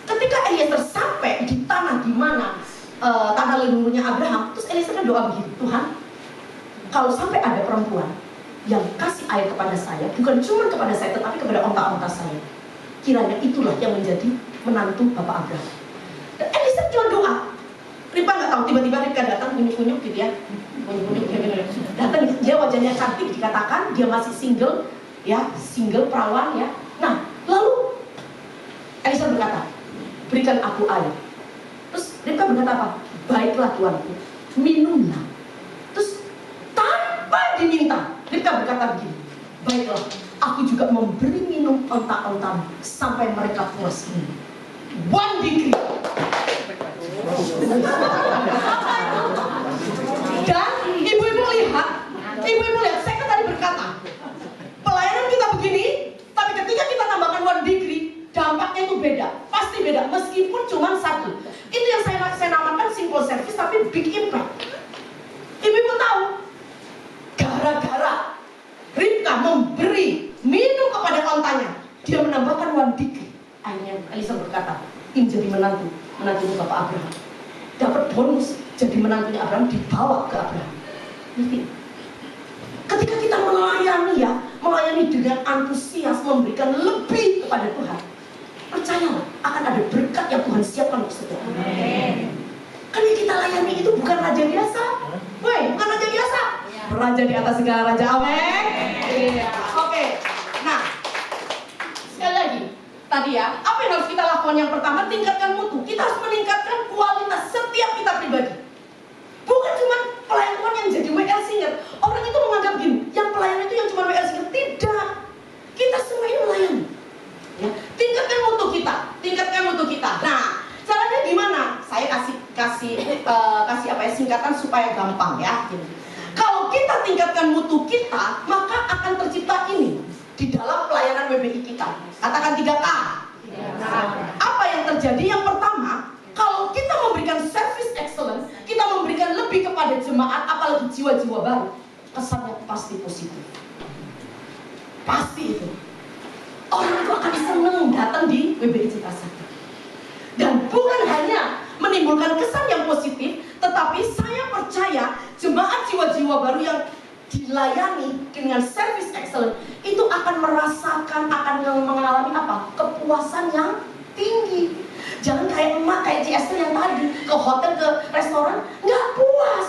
ketika Eliezer sampai di tanah di mana tanah leluhurnya Abraham, terus Eliezer doa begini, Tuhan, kalau sampai ada perempuan yang kasih air kepada saya, bukan cuma kepada saya, tetapi kepada onta-onta saya, kiranya itulah yang menjadi menantu Bapak Abraham. Dan Eliezer cuma doa. Ribka nggak tahu, tiba-tiba Ribka datang kunyuk-kunyuk gitu ya, datang, dia wajahnya cantik, dikatakan dia masih single, ya, single perawan ya. Nah, lalu Eliezer berkata, berikan aku air. Terus Ribka berkata apa? Baiklah tuanku, minumlah. Terus tanpa diminta, Ribka berkata begini, baiklah, aku juga memberi minum onta-ontamu sampai mereka puas minum. 1 degree. Dan ibu-ibu lihat, saya kan tadi berkata, pelayanan kita begini, tapi ketika kita tambahkan 1 degree, dampaknya itu beda, pasti beda, meskipun cuma 1. Itu yang saya namakan simple service, tapi big impact. Ibu-ibu tahu, gara-gara Ribka memberi minum kepada ontanya, dia menambahkan 1 degree. Akhirnya Eliezer berkata, ini jadi menantunya Bapak Abraham. Dapat bonus, jadi menantunya Abraham, dibawa ke Abraham. Ngerti? Ketika kita melayani dengan antusias, memberikan lebih kepada Tuhan, percayalah akan ada berkat yang Tuhan siapkan untuk setiap orang. Karena kita layani itu bukan raja biasa, bukan raja biasa, raja di atas segala raja, amin. Iya. Oke. Nah, sekali lagi, tadi ya, apa yang harus kita lakukan? Yang pertama, tingkatkan mutu. Kita harus meningkatkan kualitas setiap kita pribadi. Bukan cuma pelayan Tuhan yang jadi WL singer. Orang itu menganggap gini, yang pelayan itu yang cuma WL singer. Tidak. Kita semua ini melayani. Ya. Tingkatkan mutu kita. Nah, caranya gimana? Saya kasih apa ya, singkatan supaya gampang ya. Kalau kita tingkatkan mutu kita, maka akan tercipta ini di dalam pelayanan WBI kita. Katakan 3K. Apa yang terjadi? Yang pertama, kalau kita memberikan service excellence, kita memberikan lebih kepada jemaat, apalagi jiwa-jiwa baru, kesannya pasti positif. Pasti itu. Orang itu akan senang datang di WBI Citra Sakti. Dan bukan hanya menimbulkan kesan yang positif, tetapi saya percaya jemaat jiwa-jiwa baru yang dilayani dengan service excellent itu akan merasakan, akan mengalami apa? Kepuasan yang tinggi. Jangan kayak emak, kayak C.S. yang tadi ke hotel, ke restoran nggak puas.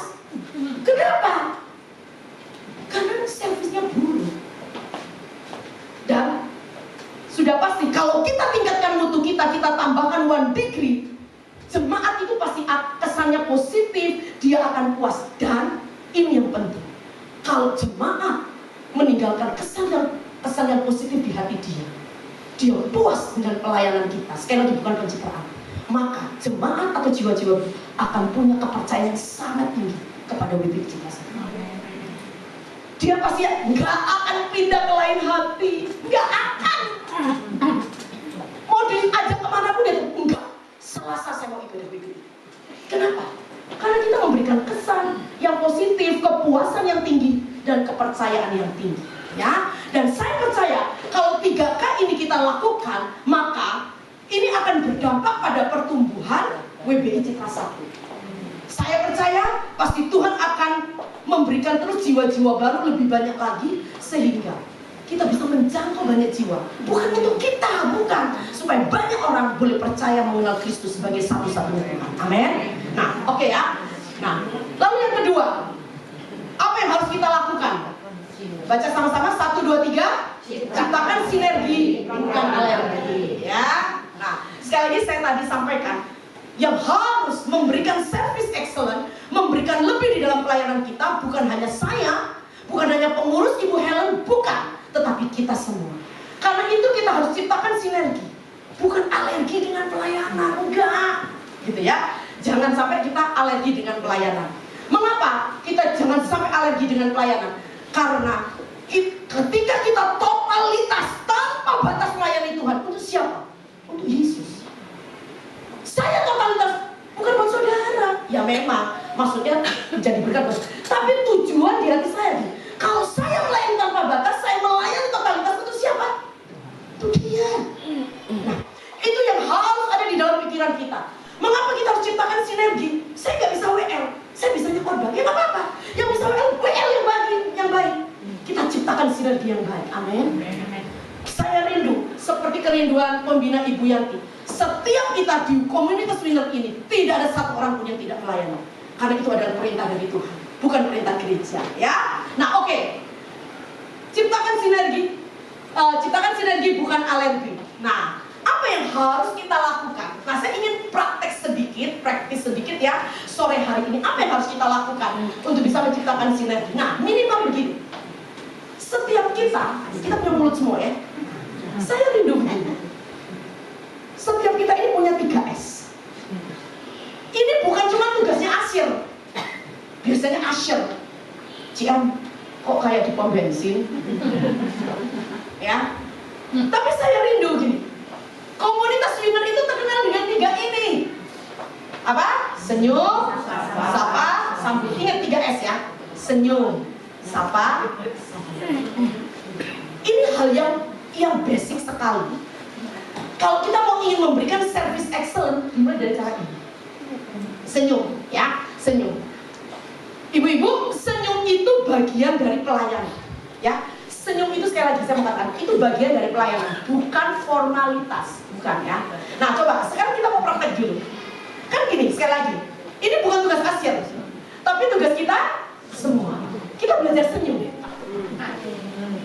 Kenapa? Karena servisnya buruk. Dan sudah pasti kalau kita tingkatkan mutu kita tambahkan 1 degree, jemaat itu pasti kesannya positif, dia akan puas. Dan ini yang penting, kalau jemaat meninggalkan kesan yang positif di hati dia puas dengan pelayanan kita, sekali lagi bukan pencitraan, maka jemaat atau jiwa-jiwa akan punya kepercayaan yang sangat tinggi kepada WBI Citra Sakti. Dia pasti nggak akan pindah ke lain hati, nggak akan. Mau diajak kemanapun dia enggak. Selasa saya mau ibadah WBI. Kenapa? Karena kita memberikan kesan yang positif, kepuasan yang tinggi, dan kepercayaan yang tinggi. Ya, dan saya percaya kalau 3K ini kita lakukan, maka ini akan berdampak pada pertumbuhan WBI Citra Sakti. Saya percaya pasti Tuhan akan memberikan terus jiwa-jiwa baru lebih banyak lagi, sehingga kita bisa menjangkau banyak jiwa. Bukan untuk kita, bukan, supaya banyak orang boleh percaya mengenal Kristus sebagai satu-satunya Tuhan. Amin. Nah, oke ya. Nah, lalu yang kedua, apa yang harus kita lakukan? Baca sama-sama, 1, 2, 3. Ciptakan sinergi, bukan alergi. Ya. Nah, sekali lagi saya tadi sampaikan, yang harus memberikan service excellent, memberikan lebih di dalam pelayanan kita, bukan hanya saya, bukan hanya pengurus Ibu Helen, bukan, tetapi kita semua. Karena itu kita harus ciptakan sinergi, bukan alergi dengan pelayanan, enggak, gitu ya. Jangan sampai kita alergi dengan pelayanan. Mengapa kita jangan sampai alergi dengan pelayanan? Karena ketika kita totalitas tanpa batas melayani Tuhan, untuk siapa? Untuk Yesus. Saya totalitas, bukan buat saudara. Ya memang, maksudnya jadi berkat, tapi tujuan di hati saya nih, kalau saya melayani tanpa batas, saya melayani totalitas untuk siapa? sinergi, saya nggak bisa WL, saya bisanya khotbah, ya nggak apa-apa. Yang bisa WL yang baik. Kita ciptakan sinergi yang baik, amin. Saya rindu, seperti kerinduan pembina Ibu Yanti. Setiap kita di komunitas Winner ini, tidak ada satu orang pun yang tidak melayani. Karena itu adalah perintah dari Tuhan, bukan perintah gereja, ya. Nah, oke. Ciptakan sinergi bukan alergi. Nah, apa yang harus kita lakukan? Nah, saya ingin praktis sedikit ya, sore hari ini. Apa yang harus kita lakukan untuk bisa menciptakan sinergi? Nah, minimal begini. Setiap kita punya mulut semua ya. Saya rindu begini. Setiap kita ini punya 3S. Ini bukan cuma tugasnya Asyir. Biasanya Asyir. Ciam, kok kayak di pom bensin? Ya. Tapi saya rindu gini. Komunitas Winner itu terkenal dengan 3 ini. Apa? Senyum, sapa, sambil. Ingat 3S ya. Senyum, sapa. Ini hal yang basic sekali. Kalau kita mau ingin memberikan service excellent, dimulai dari cara ini. Senyum, ya, senyum. Ibu-ibu, senyum itu bagian dari pelayanan, ya. Senyum itu sekali lagi saya mengatakan itu bagian dari pelayanan, bukan formalitas, bukan ya. Nah, coba sekarang kita mau praktek dulu. Kan gini, sekali lagi, ini bukan tugas Asyir, tapi tugas kita semua. Kita belajar senyum deh.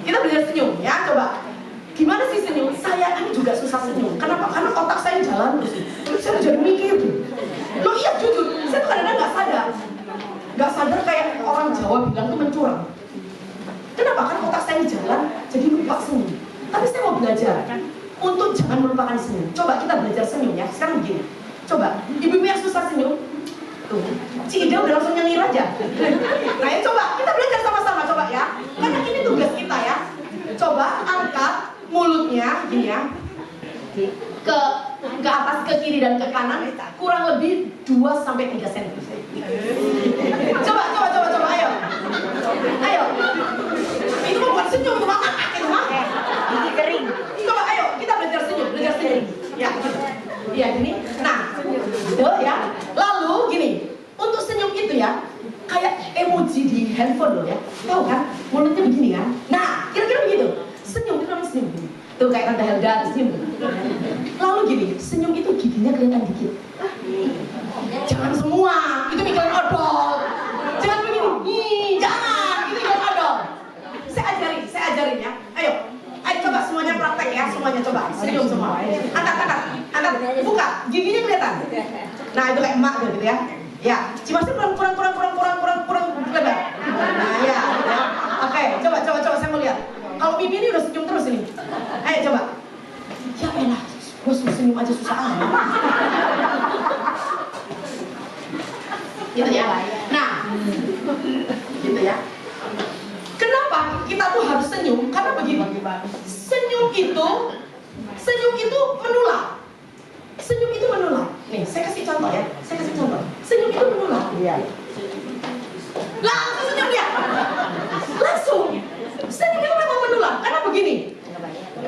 Kita belajar senyum, ya. Coba. Gimana sih senyum? Saya ini juga susah senyum. Kenapa? Karena otak saya jalan terus. Terus saya jadi mikir. Loh iya jujur, saya tuh kadang-kadang nggak sadar kayak orang Jawa bilang tuh mencurang. Kenapa? Karena otak saya jalan, jadi lupa senyum. Tapi saya mau belajar untuk jangan melupakan senyum. Coba kita belajar senyum ya. Sekarang begini. Coba, ibu-ibu yang susah senyum, tuh, Ci Ida udah langsung nyengir aja. Nah ya coba, kita belajar sama-sama coba ya. Karena ini tugas kita ya. Coba angkat mulutnya gini ya, ke atas, ke kiri dan ke kanan, kurang lebih 2-3 cm. Coba, ayo. Itu bukan senyum, itu mah itu mah. Gigi kering. Coba, ayo kita belajar senyum. Ya, iya gini. Nah, tuh ya. Lalu gini, untuk senyum itu ya, kayak emoji di handphone loh ya. Tahu kan? Mulutnya begini kan? Nah, kira-kira begitu. Senyum itu namanya senyum. Tuh kayak Tante Helda senyum. Lalu gini, senyum itu giginya kelihatan dikit. Jangan semua, itu iklan odol. Jangan begini, jangan, itu iklan odol. Saya ajarin ya. Ayo coba semuanya praktek ya, semuanya coba. Senyum semua. Angkat, buka, giginya kelihatan. Nah itu kayak emak gitu ya. Ya, cimasnya kurang lebar. Nah ya. Oke, coba saya mau lihat. Kalau pipi ini udah senyum terus ini. Ayo coba. Ya elah, gue senyum aja susah amat. Gitu ya. Nah, gitu ya. Kenapa kita tuh harus senyum? Karena begini. Senyum itu menular. Senyum itu menular. Nih, saya kasih contoh ya. Senyum itu menular. Iya. Langsung senyum dia. Langsung. Senyum itu memang menular. Karena begini.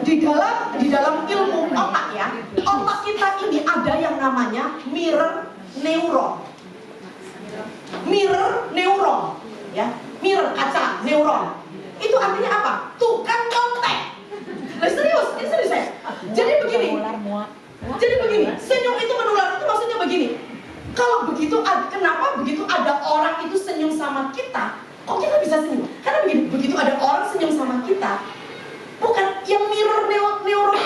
Di dalam ilmu otak ya, otak kita ini ada yang namanya mirror neuron. Ya. Mirror, kaca, neuron. Itu artinya apa? Tukang kontak. Nah, ini serius ya. Jadi begini, senyum itu menular itu maksudnya begini. Kalau begitu, kenapa begitu ada orang itu senyum sama kita, kok kita bisa senyum? Karena begini, begitu ada orang senyum sama kita, bukan yang mirror neuron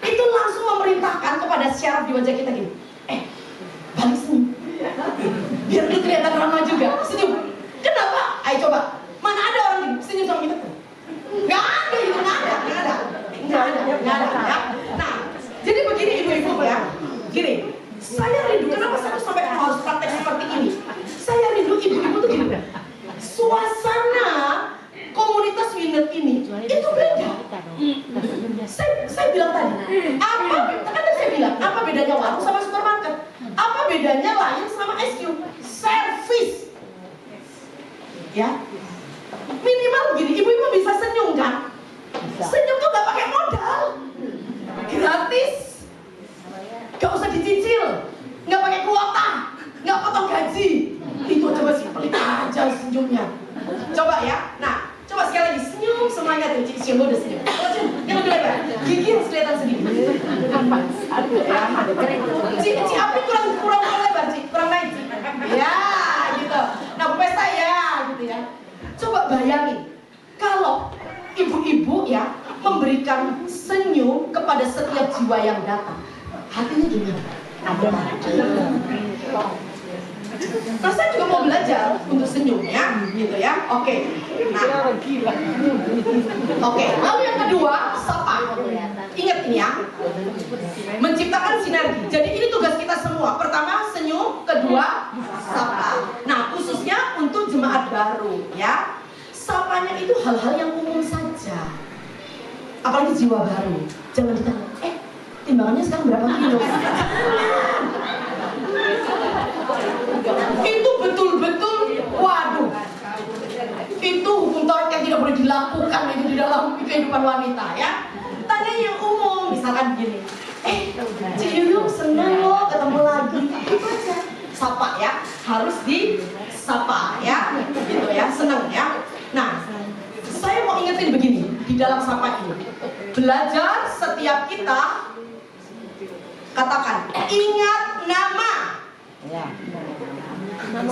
itu langsung memerintahkan kepada syaraf di wajah kita gini. Balik senyum. Biar lu kelihatan ramah juga. Senyum. Kenapa? Ayo coba. Mana ada orang senyum sama kita? Nggak ada itu, nggak ada ya. Nah, jadi begini ibu-ibu ya. Gini, saya rindu. Kenapa saya sampai harus praktek seperti ini? Saya rindu ibu-ibu tuh gini. Suasana komunitas Winner ini itu beda. Saya bilang tadi, apa bedanya warung sama supermarket? Apa bedanya Lion sama SQ? Service. Ya, minimal begini, ibu-ibu bisa senyum kan? Senyum tuh gak pakai modal, gratis, gak usah dicicil, gak pakai kuota, gak gaji. Itu coba sih pelit aja senyumnya. Coba ya. Nah, coba sekali lagi senyum semuanya tuh. Cium udah senyum. Coba cium. Yang lebih lebar. Gigi harus kelihatan sedikit. Ci Api kurang lebar, Ci. Kurang naik, Ci. Ya, gitu. Nah, pesta ya, gitu ya. Coba bayangin kalau ibu-ibu ya memberikan senyum kepada setiap jiwa yang datang. Hatinya gimana? Nah, saya juga mau belajar untuk senyumnya, gitu ya. Oke. Nah, oke. Lalu yang kedua, sapa. Ingat ini ya, menciptakan sinergi. Jadi ini tugas kita semua. Pertama senyum, kedua sapa. Nah, khususnya untuk jemaat baru, ya. Sapanya itu hal-hal yang umum saja. Apalagi jiwa baru. Jangan ditanya, timbangannya sekarang berapa kilo? Itu betul-betul, waduh, itu hukum Taurat yang tidak boleh dilakukan itu di dalam kehidupan wanita ya. Tanya yang umum, misalkan gini, Cik Yuyung senang loh ketemu lagi, itu aja. Sapa ya, harus disapa ya, gitu ya, senang ya. Nah, saya mau ingetin begini di dalam sapa ini, belajar setiap kita katakan ingat nama.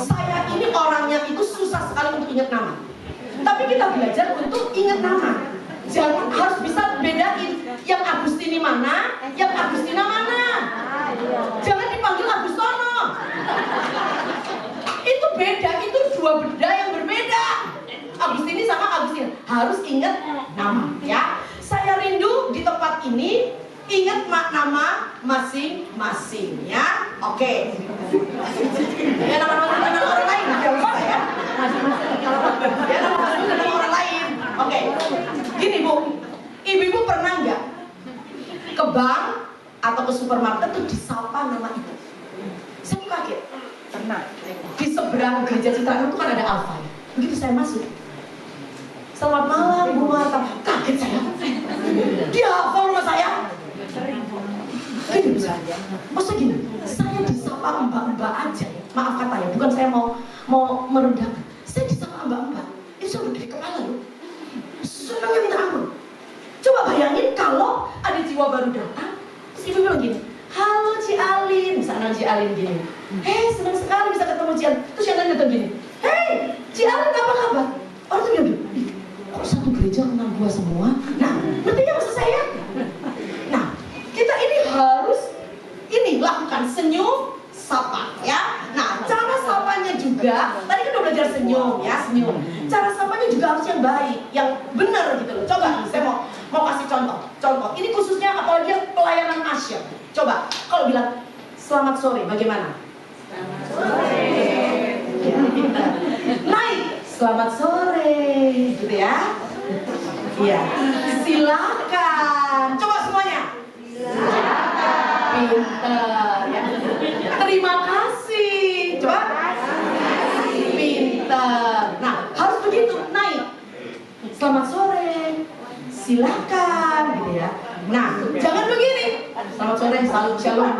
Saya ini orangnya itu susah sekali untuk ingat nama. Tapi kita belajar untuk ingat nama. Jangan harus bisa bedain yang Agustini mana, yang Agustina mana. Jangan dipanggil Agustono. Itu beda, itu dua benda yang berbeda. Agustini sama Agustina harus ingat nama ya. Saya rindu di tempat ini ingat nama masing-masing ya. Oke. Ya nama orang lain enggak usah ya. Ya nama orang lain. Oke. Gini Bu, ibu-ibu pernah nggak ke bank atau ke supermarket tuh disapa nama itu? Saya kaget. Pernah. Di seberang gereja Citraan itu kan ada Alfa ya. Begitu saya masuk, selamat malam Bu Marta. Kaget saya. Dia hafal rumah saya. Gini bisa. Maksudnya gini, saya disapa mbak-mbak aja. Maaf kata ya, bukan saya mau merendahkan. Saya disapa mbak-mbak. Itu saya udah dari kepala loh. Senangnya minta ampun. Coba bayangin kalau ada jiwa baru datang, terus ibu bilang gini, halo Ci Alin, misalnya Ci Alin gini. Hei, senang sekali bisa ketemu Ci Alin. Terus yang lain datang gini, hei Ci Alin apa kabar? Orang tuh bilang gini, kok satu gereja kenal gua semua? Nah, ngerti ya maksud saya? Nah, kita ini harus lakukan senyum, sapa ya. Nah, cara sapanya juga, tadi kan udah belajar senyum ya, senyum. Cara sapanya juga harus yang baik, yang benar gitu loh. Coba, saya mau kasih contoh. Ini khususnya apalagi yang pelayanan asyik. Coba, kalau bilang selamat sore, bagaimana? Selamat sore. Ya, naik, selamat sore, gitu ya. Iya, silakan. Coba semuanya. Silakan. Pinter ya. Terima kasih. Coba. Pinter. Nah, harus begitu, naik. Selamat sore. Silakan, gitu ya. Nah, jangan begini. Selamat sore, salam shalom.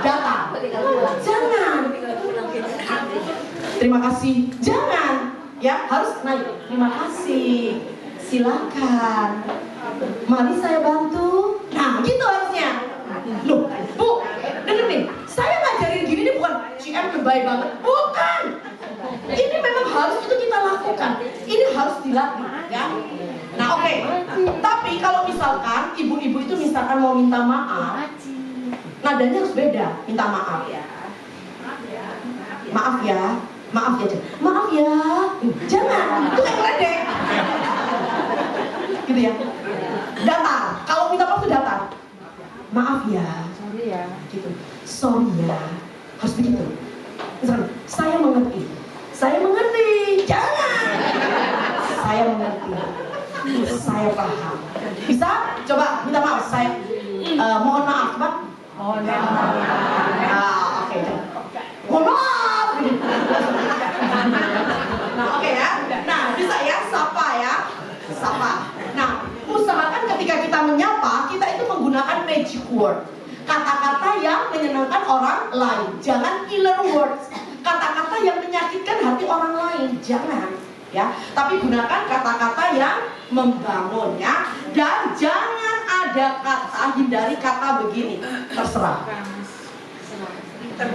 Datang. Jangan. Terima kasih. Jangan. Ya, harus naik. Terima kasih. Silakan. Mari saya bantu. Nah, gitu harusnya. Loh, Bu, denger nih. Saya ngajarin gini nih bukan CM lebay banget. Bukan. Ini memang harus itu kita lakukan. Ini harus dilatih, ya. Nah, oke. Tapi kalau misalkan ibu-ibu itu misalkan mau minta maaf, nadanya harus beda. Minta maaf ya. Maaf ya. Maaf ya. Maaf ya. Jangan. Itu kayak meledek. Gitu ya. Datar. Kalau minta maaf itu datar. Maaf ya. Sorry ya. Gitu. Sorry ya. Harus begitu. Misalkan, saya mengerti. Saya mengerti. Jangan. Saya mengerti. Saya paham. Bisa? Coba minta maaf. Saya mohon maaf, Pak. Mohon maaf. Oke. Mohon maaf. Nah, oke ya. Nah, bisa ya, sapa ya. Sapa. Nah, usahakan ketika kita menyapa, kita itu menggunakan magic word. Kata-kata yang menyenangkan orang lain. Jangan killer words. Kata jangan ya. Tapi gunakan kata-kata yang membangun ya. Dan jangan ada kata, hindari kata begini, terserah.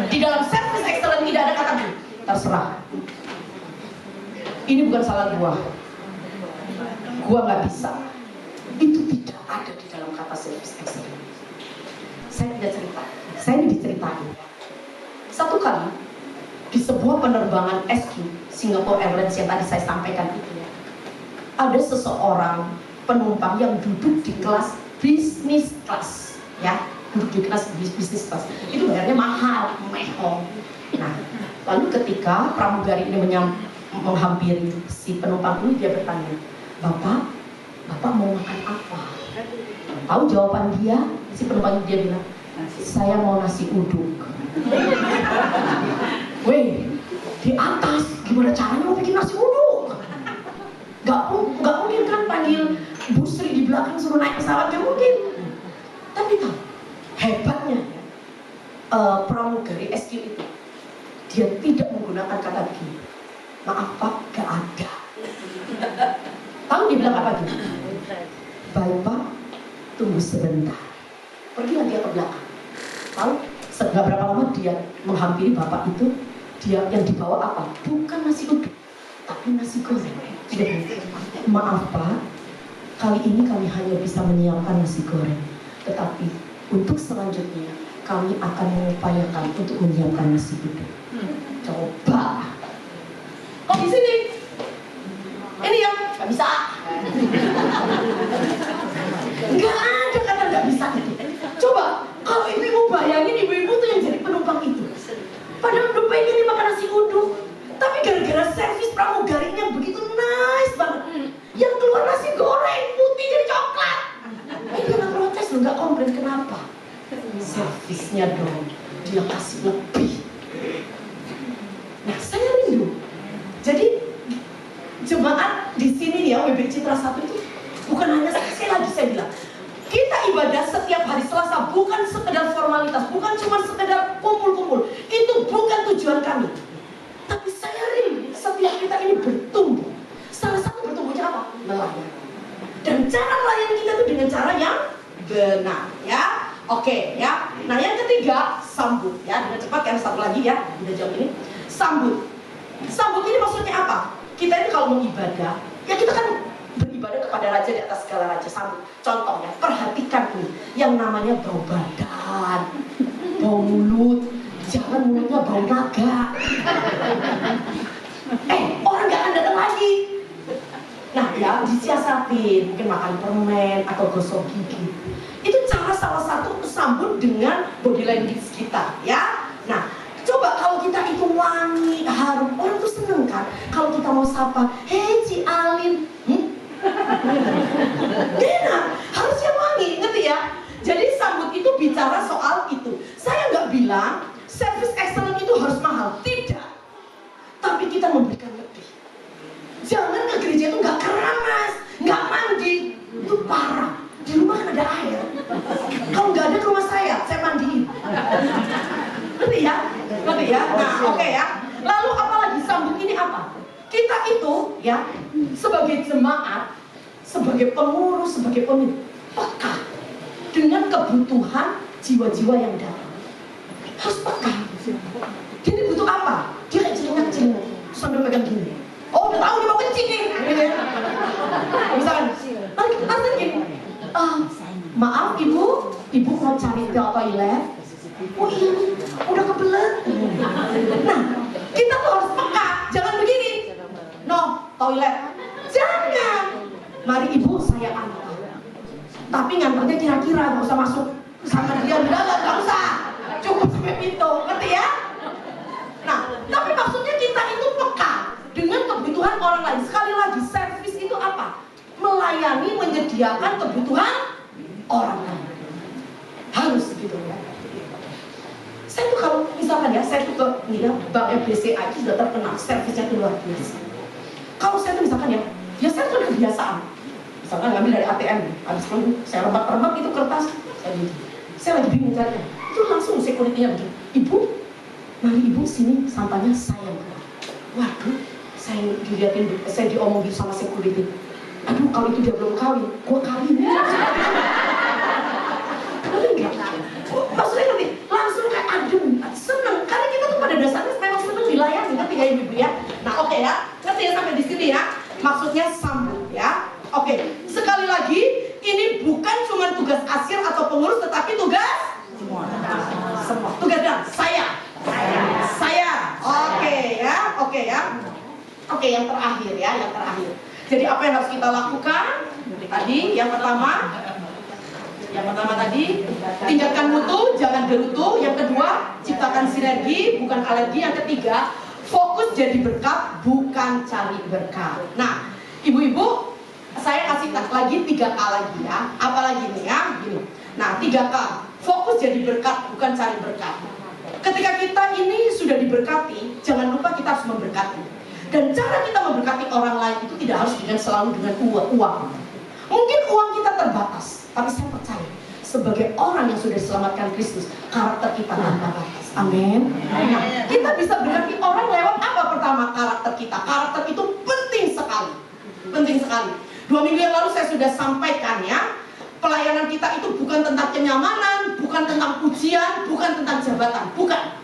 Di dalam service excellence tidak ada kata begini, terserah. Ini bukan salah gua nggak bisa. Itu tidak ada di dalam kata service excellence. Saya tidak cerita, saya ini diceritain. Satu kali di sebuah penerbangan SQ Singapore Airlines yang tadi saya sampaikan itu ya, ada seseorang penumpang yang duduk di kelas bisnis kelas ya, duduk di kelas bisnis kelas itu bayarnya mahal, mehong. Nah, lalu ketika pramugari ini menghampiri si penumpang ini, dia bertanya, Bapak mau makan apa? Tahu jawaban dia? Si penumpang dia bilang, saya mau nasi uduk. Weh, di atas gimana caranya mau bikin nasi uduk? Gak mungkin kan panggil Bu Sri di belakang suruh naik pesawat, gak mungkin. Tapi tahu hebatnya pramugari SQ itu, dia tidak menggunakan kata begini, maaf Pak, gak ada. Tahu dia bilang apa gitu? Baik Pak, tunggu sebentar. Pergi lagi ke belakang. Tahu setelah berapa lama dia menghampiri bapak itu, dia yang dibawa apa? Bukan nasi uduk, tapi nasi goreng. Maaf Pak, kali ini kami hanya bisa menyiapkan nasi goreng, tetapi untuk selanjutnya kami akan mengupayakan untuk menyiapkan nasi uduk. Coba. Kok di sini? Ini ya, nggak bisa. Nggak ada kata nggak bisa itu. Coba, kalau ibu-ibu bayangin ibu-ibu tuh yang jadi penumpang itu. Padahal udah pengen makan nasi uduk, tapi gara-gara servis pramugari yang begitu nice banget, yang keluar nasi goreng putih jadi coklat. Dia nggak protes loh, nggak komplain. Kenapa? Servisnya dong, dia kasih lebih. Nah, saya rindu. Jadi jemaat di sini ya, WB Citra 1 itu bukan hanya saya bilang, kita ibadah setiap hari Selasa bukan sekedar formalitas, bukan cuma sekedar kumpul-kumpul. Itu bukan tujuan kami. Tapi saya rindu setiap kita ini bertumbuh. Salah satu bertumbuhnya apa? Melayani. Dan cara melayani kita itu dengan cara yang benar ya. Oke ya. Nah, yang ketiga, sambut ya. Dengan cepat yang satu lagi ya, udah jam ini. Sambut. Sambut ini maksudnya apa? Kita ini kalau mau ibadah, ya kita kan beribadah kepada Raja di atas segala raja. Sambut. Contohnya, perhatikan ini, yang namanya bau badan, bau mulut, jangan mulutnya bau naga. Orang gak akan datang lagi. Nah ya, disiasatin, mungkin makan permen atau gosok gigi. Itu cara salah satu sambut dengan body language kita ya. Nah, coba kalau kita itu wangi, harum, orang tuh seneng kan kalau kita mau sapa, hei Ci Alin, enak, harusnya wangi, ngerti ya? Jadi sambut itu bicara soal itu. Saya nggak bilang service excellent itu harus mahal, tidak. Tapi kita memberikan lebih. Jangan ke gereja itu nggak keramas, nggak mandi, itu parah. Di rumah kan ada air. Kalau nggak ada ke rumah saya mandiin. Ngerti ya? Ngerti ya? Nah, oke ya. Lalu apalagi sambut ini apa? Kita itu ya sebagai jemaat, sebagai pengurus, sebagai pemimpin, peka dengan kebutuhan jiwa-jiwa yang datang. Harus peka. Jadi butuh apa? Dia kayak celingak-celingak sambil pegang gini. Oh, udah tahu dia mau kencing nih. Misalkan, nanti gini. Maaf ibu mau cari toilet. Oh iya nih, udah kebelet. Nah, kita tuh harus peka. Jangan begini. No, toilet. Jangan. Mari ibu saya antar. Tapi ngantarnya kira-kira, nggak usah masuk sama dia di dalam, nggak usah. Cukup sampai pintu, ngerti ya? Nah, tapi maksudnya kita itu peka dengan kebutuhan orang lain. Sekali lagi, servis itu apa? Melayani, menyediakan kebutuhan orang lain. Harus gitu ya. Saya tuh kalau misalkan ya, saya tuh ke bank BCA itu sudah terkenal, servisnya itu luar biasa. Kalau saya tuh misalkan ya saya tuh ada kebiasaan. Misalkan ngambil dari ATM, habis itu saya rembat-rembat itu kertas, saya lagi bingung caranya. Itu langsung security-nya begini, ibu, mari ibu sini sampahnya saya. Waduh, saya diomongin sama security. Aduh, kalau itu dia belum kawin, gua kawin. Maksudnya ngerti? Langsung kayak aduh, seneng. Karena kita tuh pada dasarnya memang seneng dilayani, ngerti ya Ibu ya? Nah oke ya, ngerti ya sampai di sini ya? Maksudnya sambung ya. Oke, sekali lagi, ini bukan cuma tugas kasir atau pengurus, tetapi tugas semua. Tugas dan saya. Oke ya. Oke, yang terakhir ya, yang terakhir. Jadi apa yang harus kita lakukan? Tadi yang pertama tadi, tingkatkan mutu, jangan gerutu. Yang kedua, ciptakan sinergi, bukan alergi. Yang ketiga, fokus jadi berkat, bukan cari berkat. Nah, ibu-ibu, saya kasih lagi 3K lagi ya. Apalagi nih ya, gini. Nah, 3K, fokus jadi berkat, bukan cari berkat. Ketika kita ini sudah diberkati, jangan lupa kita harus memberkati. Dan cara kita memberkati orang lain itu tidak harus selalu dengan uang. Mungkin uang kita terbatas, tapi saya percaya sebagai orang yang sudah diselamatkan Kristus, karakter kita tanpa batas. Amin. Nah, kita bisa berkati orang lewat apa? Pertama, karakter kita. Karakter itu penting sekali. Penting sekali. 2 minggu yang lalu saya sudah sampaikan ya, pelayanan kita itu bukan tentang kenyamanan, bukan tentang pujian, bukan tentang jabatan, bukan.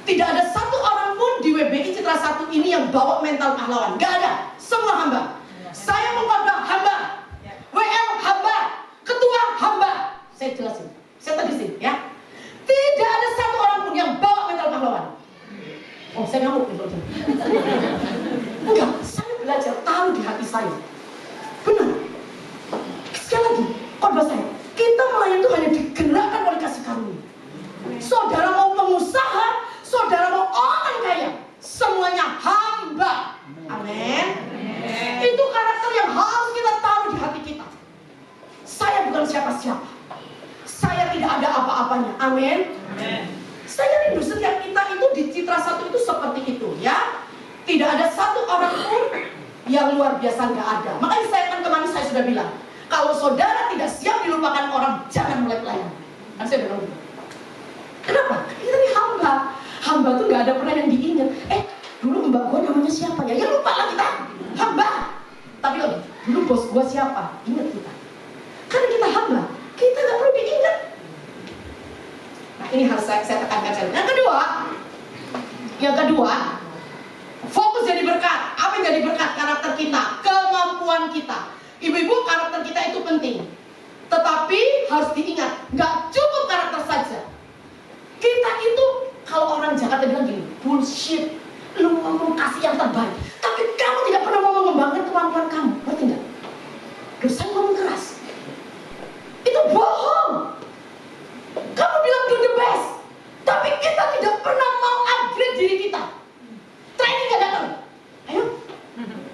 Tidak ada satu orang pun di WBI Citra 1 ini yang bawa mental pahlawan. Gak ada. Semua hamba. Saya mengkhotbah hamba. WL hamba. Ketua hamba. Saya jelasin. Saya tegasin ya. Tidak ada satu orang pun yang bawa mental pahlawan. Oh, saya ngamuk nih. Enggak. Saya belajar taruh di hati saya. Benar. Sekali lagi, khotbah saya. Kita melayani itu hanya digerakkan oleh kasih karunia. Saudara mau pengusaha, saudara mau orang kaya, semuanya hamba. Amin. Itu karakter yang harus kita taruh di hati kita. Saya bukan siapa-siapa. Saya tidak ada apa-apanya. Amin. Saya rindu setiap kita itu di Citra 1 itu seperti itu ya. Tidak ada satu orang pun yang luar biasa, nggak ada. Makanya saya kan kemarin saya sudah bilang, kalau saudara tidak siap dilupakan orang, jangan mulai pelayanan. Kan saya bilang gitu. Kenapa? Kita ini hamba. Hamba tuh nggak ada pernah yang diingat. Dulu mbak gua namanya siapa ya? Ya lupa lah kita. Hamba. Tapi dulu bos gua siapa? Ingat kita. Karena kita hamba, kita nggak perlu diingat. Nah ini harus saya tekankan. Yang kedua, fokus jadi berkat. Apa yang jadi berkat? Karakter kita, kemampuan kita. Ibu-ibu, karakter kita itu penting. Tetapi harus diingat, nggak cukup karakter saja. Kita itu, kalau orang Jakarta bilang gini, bullshit. Lu ngomong kasih yang terbaik, tapi kamu tidak pernah mau mengembangkan kemampuan kamu. Ngerti nggak? Dosa ngomong keras. Itu bohong. Kamu bilang do the best, tapi kita tidak pernah mau upgrade diri kita. Training nggak datang. Ayo,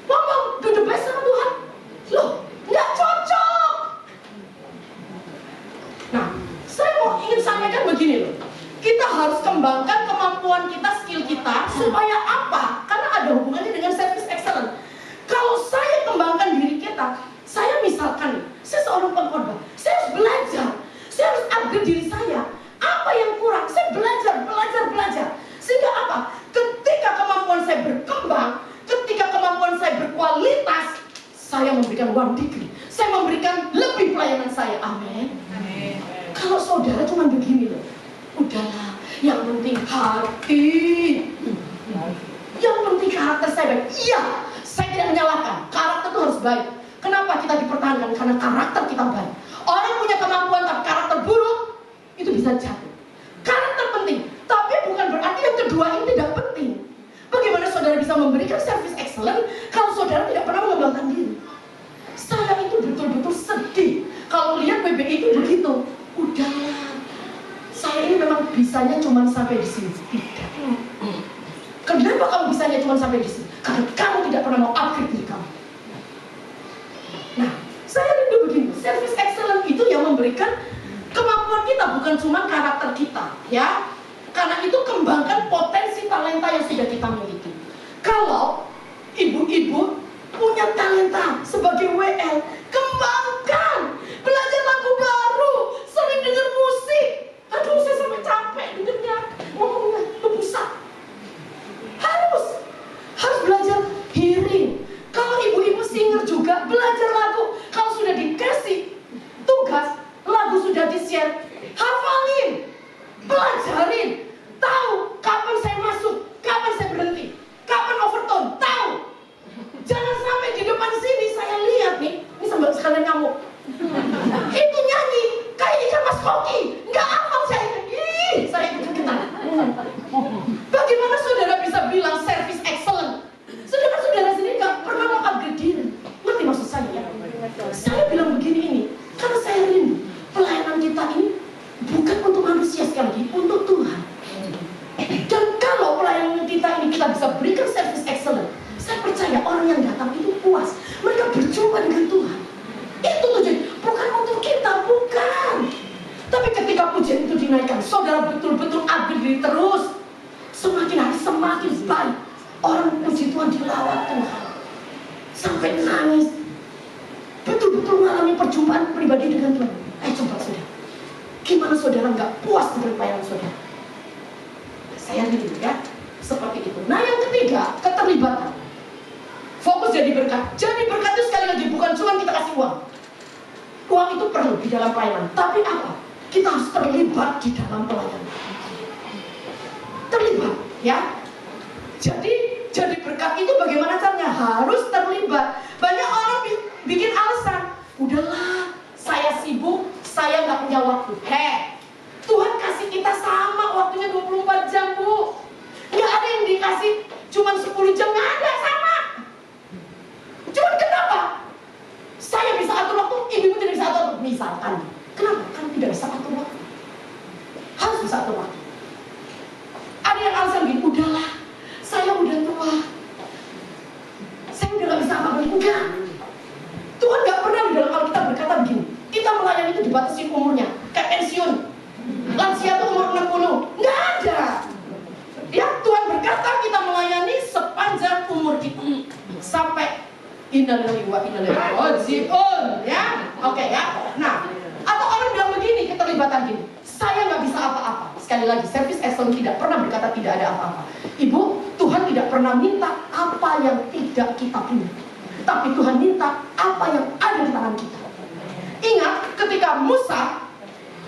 ngomong do the best sama Tuhan. Loh, nggak cocok. Nah, saya mau ingin sampaikan begini loh. Kita harus kembangkan kemampuan kita, skill kita, supaya apa? Karena ada hubungannya dengan service excellence. Kalau saya kembangkan diri kita, saya misalkan, saya seorang pengkhotbah, saya harus belajar, saya harus upgrade diri saya. Apa yang kurang? Saya belajar. Sehingga apa? Ketika kemampuan saya berkembang, ketika kemampuan saya berkualitas, saya memberikan 1 degree. Saya memberikan lebih pelayanan saya. Amin. Kalau saudara cuma begini loh, udahlah, yang penting hati, yang penting karakter saya baik. Iya, saya tidak menyalahkan, karakter itu harus baik. Kenapa kita dipertahankan? Karena karakter kita baik. Orang punya kemampuan tapi karakter buruk, itu bisa jatuh. Karakter penting, tapi bukan berarti yang kedua ini tidak penting. Bagaimana saudara bisa memberikan service excellent kalau saudara tidak pernah mengembangkan diri? Saya itu betul-betul sedih kalau lihat PBI itu begitu. Udahlah, saya ini memang bisanya cuma sampai di sini. Tidak. Kenapa kamu bisanya cuma sampai di sini? Karena kamu tidak pernah mau upgrade diri kamu. Nah, saya rindu begini. Service excellent itu yang memberikan kemampuan kita, bukan cuma karakter kita, ya. Karena itu kembangkan potensi talenta yang sudah kita miliki. Kalau ibu-ibu punya talenta sebagai WL, kembangkan. Belajar lagu baru, sering dengar musik. Aduh, saya sampai capek dengarnya, ngomongnya berpusat. Harus belajar semakin baik. Orang puji Tuhan dilawat Tuhan sampai nangis, betul-betul mengalami perjumpaan pribadi dengan Tuhan. Coba saudara, gimana saudara nggak puas dengan pelayanan saudara? Saya rindu ya, seperti itu. Nah yang ketiga, keterlibatan. Fokus jadi berkat. Jadi berkat itu sekali lagi bukan cuma kita kasih uang. Uang itu perlu di dalam pelayanan, tapi apa? Kita harus terlibat di dalam pelayanan. Terlibat, ya. Jadi berkat itu bagaimana caranya? Harus terlibat. Banyak orang bikin alasan, udahlah, saya sibuk, saya nggak punya waktu. Tuhan kasih kita sama waktunya 24 jam, Bu. Nggak ada yang dikasih cuma 10 jam, nggak ada, sama. Cuman kenapa? Saya bisa atur waktu, ibu tidak bisa atur waktu. Misalkan, kenapa? Kan tidak bisa atur waktu. Harus bisa atur waktu. Ada yang alasan gini, udahlah, saya udah tua, saya udah gak bisa apa-apa. Enggak. Tuhan gak pernah di dalam Alkitab berkata begini, kita melayani itu dibatasi umurnya, kayak pensiun. Lansia itu umur 60, nggak ada. Ya, Tuhan berkata kita melayani sepanjang umur kita sampai innalillahi wa inna ilaihi raji'un, ya. Oke, ya. Nah, atau orang bilang begini, keterlibatan gini, saya nggak bisa apa-apa. Sekali lagi, service excellence tidak pernah berkata tidak ada apa-apa. Ibu, Tuhan tidak pernah minta apa yang tidak kita punya, tapi Tuhan minta apa yang ada di tangan kita. Ingat, ketika Musa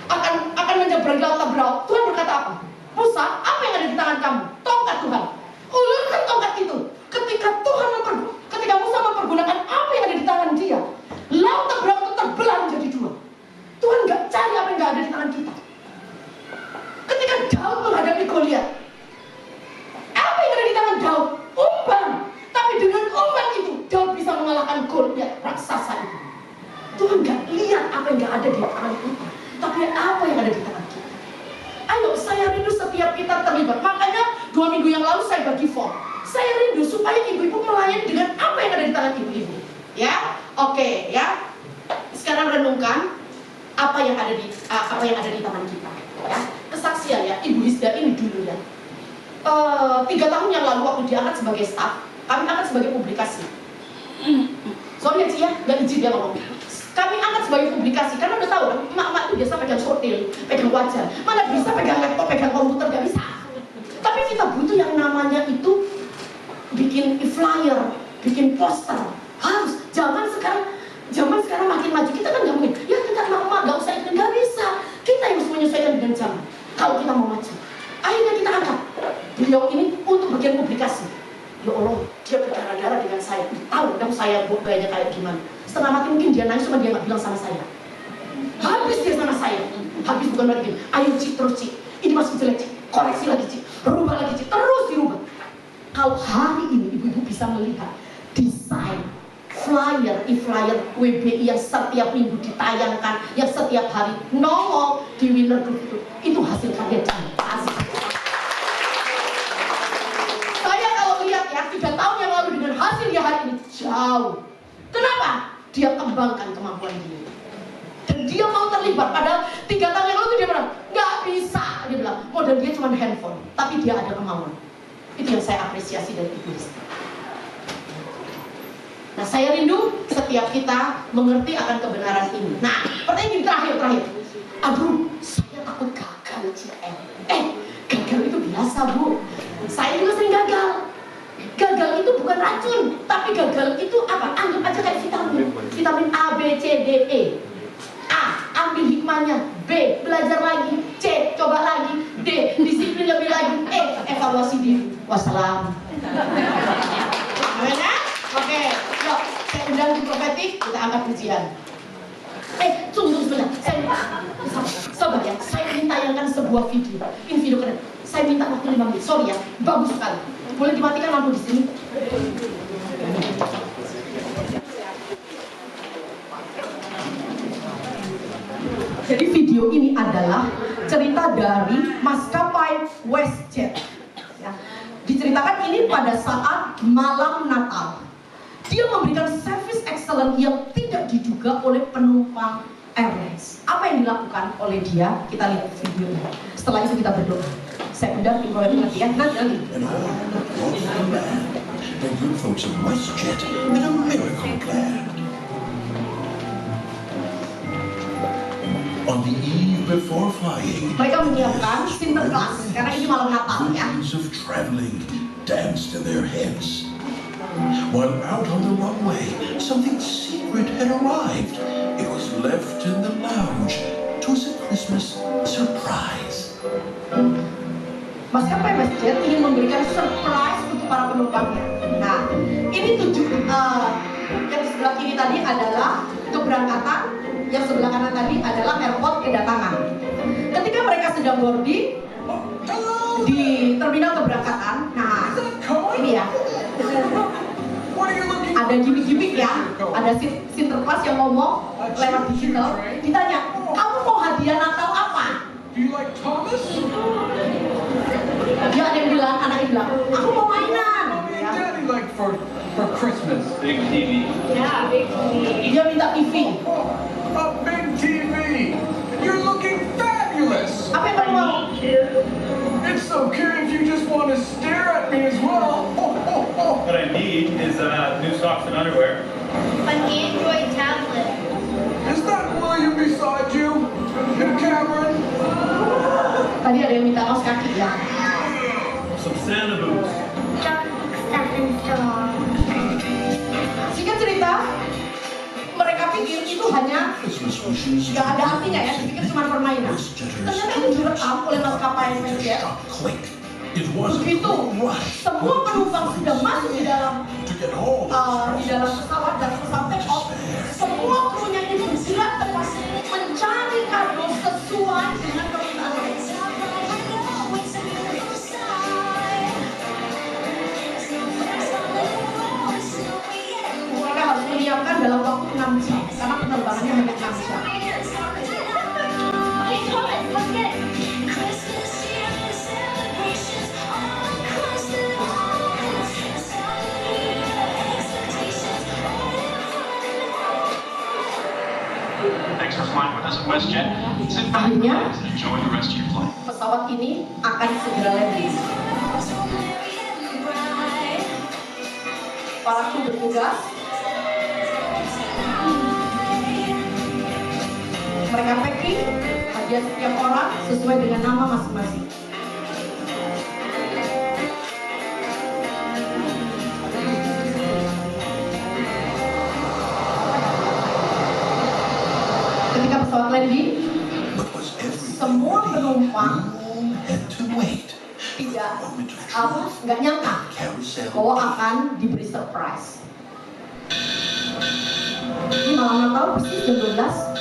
akan menyeberang laut Tebrau, Tuhan berkata apa? Musa, apa yang ada di tangan kamu? Tongkat Tuhan. Ulurkan tongkat itu. Ketika Musa mempergunakan apa yang ada di tangan dia, laut Tebrau itu terbelah menjadi dua. Tuhan nggak cari apa yang nggak ada di tangan kita. Ketika Daud menghadapi Goliat, apa yang ada di tangan Daud? Umpan. Tapi dengan umpan itu, Daud bisa mengalahkan Goliat raksasa itu. Tuhan nggak lihat apa yang nggak ada di tangan kita, tapi apa yang ada di tangan kita. Ayo, saya rindu setiap kita terlibat. Makanya 2 minggu yang lalu saya bagi form. Saya rindu supaya ibu-ibu melayani dengan apa yang ada di tangan ibu-ibu. Ya, oke, ya. Sekarang renungkan apa yang ada di tangan kita. Ya, kesaksian ya, Ibu Hisda ini dulu ya. 3 tahun yang lalu waktu diangkat sebagai staff, kami angkat sebagai publikasi. Sorry ya Ci ya, gak izin dia ngomong. Kami angkat sebagai publikasi karena udah tahu kan, emak-emak itu biasa pegang sortil, pegang wajan, mana bisa pegang laptop, pegang komputer, gak bisa. Tapi kita butuh yang namanya itu bikin flyer, bikin poster. Harus. Zaman sekarang makin maju, kita kan gak mungkin. Ya kita emak-emak gak usah ikut, gak bisa. Kita yang harus menyesuaikan dengan zaman. Kalau kita mau maju, akhirnya kita angkat beliau ini untuk bagian publikasi. Ya Allah, dia berdarah-darah dengan saya. Tahu dong saya gayanya kayak gimana. Setengah mati mungkin dia nangis, cuma dia nggak bilang sama saya. Habis dia sama saya. Habis bukan lagi. Ayo Ci, terus Ci. Ini masih jelek Ci. Koreksi lagi Ci. Rubah lagi Ci. Terus dirubah. Kalau hari ini ibu-ibu bisa melihat desain flyer, e-flyer WBI yang setiap minggu ditayangkan, yang setiap hari nongol di Winner Group itu hasil karya Ci. Saya kalau lihat ya 3 tahun yang lalu dengan hasilnya hari ini jauh. Kenapa? Dia kembangkan kemampuan dia. Dan dia mau terlibat. Padahal 3 tahun yang lalu dia bilang, nggak bisa. Dia bilang, modal dia cuma handphone. Tapi dia ada kemauan. Itu yang saya apresiasi dari Ibu Rizky. Nah, saya rindu setiap kita mengerti akan kebenaran ini. Nah, pertanyaan terakhir. Aduh, saya takut gagal, CM. Gagal itu biasa, Bu. Saya juga sering gagal. Gagal itu bukan racun, tapi gagal itu apa? Anggap aja kayak vitamin. Vitamin A, B, C, D, E. A, ambil hikmahnya. B, belajar lagi. C, coba lagi. D, disiplin lebih lagi. E, evaluasi diri. Wassalam. Amin ya? Oke, yuk. Saya undang di prophetic, kita angkat pujian. Tunggu sebentar. Sabar ya, saya ingin tayangkan sebuah video. Ini video keren. Saya minta waktu 5 menit. Sorry ya, bagus sekali. Boleh dimatikan lampu di sini? Jadi video ini adalah cerita dari maskapai WestJet. Ya. Diceritakan ini pada saat malam Natal. Dia memberikan service excellent yang tidak diduga oleh penumpang airlines. Apa yang dilakukan oleh dia? Kita lihat videonya. Setelah itu kita berdoa. sekunder di proyek nanti ya, nanti. And all brought from the land. The good folks of WestJet made a miracle plan. On the eve before flying, Mereka menyiapkan Sinterklas karena ini malam Natal ya. visions of traveling danced in their heads. While out on the runway, something secret had arrived. It was left in the lounge. It was a Christmas surprise. Maskapai WestJet ingin memberikan surprise untuk para penumpangnya. Nah, ini yang di sebelah kiri tadi adalah keberangkatan, yang sebelah kanan tadi adalah airport kedatangan. Ketika mereka sedang boarding di terminal keberangkatan, nah ini ya, ada gimmick-gimmick ya, ada Sinterklas yang ngomong lewat digital, ditanya, kamu mau hadiah Natal apa? Do you like Thomas? Dia ada yang bilang, anaknya bilang, aku mau mainan. Mommy and Daddy like for Christmas. Big TV. Ya, big TV. Dia minta TV. A big TV. You're looking fabulous. Apa yang kamu mau? It's okay if you just want to stare at me as well. What I need is new socks and underwear. An Android tablet. Is that William beside you? And Cameron? Tadi ada yang minta kaos kaki ya. Some Santa boots. Stepping stone. Singkat cerita, mereka pikir itu hanya Christmas wishes. nggak ada artinya ya, dipikir cuma permainan. Ternyata itu direkam oleh maskapai WestJet. Click. It was a Begitu rush semua penumpang sudah masuk di dalam to get all di dalam pesawat dan pesawat take off, semua krunya ini bergerak mencari kado sesuai dengan permintaan mereka. Mereka harus menyiapkan dalam waktu 6 jam karena penerbangannya hanya 6 jam. Hey Thomas, let's get it. Thanks for flying with us at WestJet. Sit back, Akhirnya, relax, and enjoy the rest of your flight. pesawat ini akan segera landing. Para kru bertugas. Mereka packing hadiah setiap orang sesuai dengan nama masing-masing. Ketika pesawat landing, But was everything semua penumpang all had to wait? tidak nggak nyangka Carousel. bahwa akan diberi surprise. Ini malam Natal persis jam 12.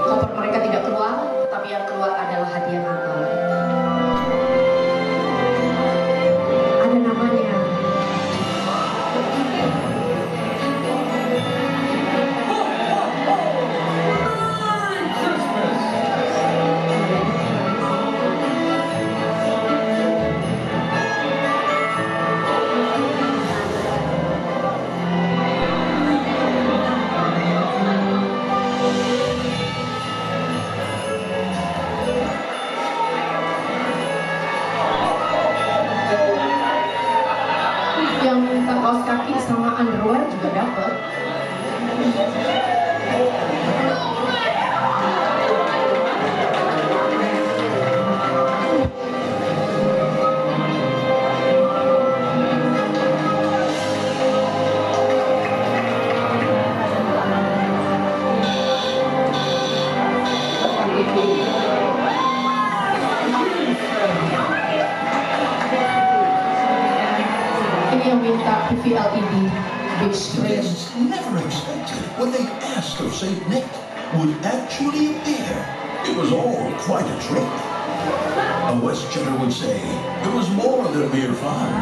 Koper mereka tidak keluar, tapi yang keluar adalah hadiah Natal. Ada namanya. Merry Christmas. Yang minta kaos kaki sama underwear juga dapat. Ini yang minta TV LED big screen. Guests never expected what they asked of Saint Nick would actually appear. It was all quite a trick. A WestJetter would say it was more than mere fun.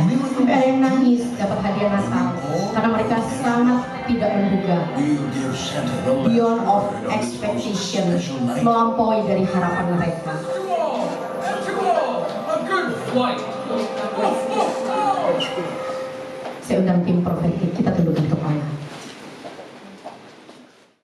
Miracle Sampai ada yang nangis dapat hadiah Natal karena mereka sangat tidak menduga. we'll give Santa the Beyond of last word on this expectation, special night. melampaui dari harapan mereka. To all, a good flight.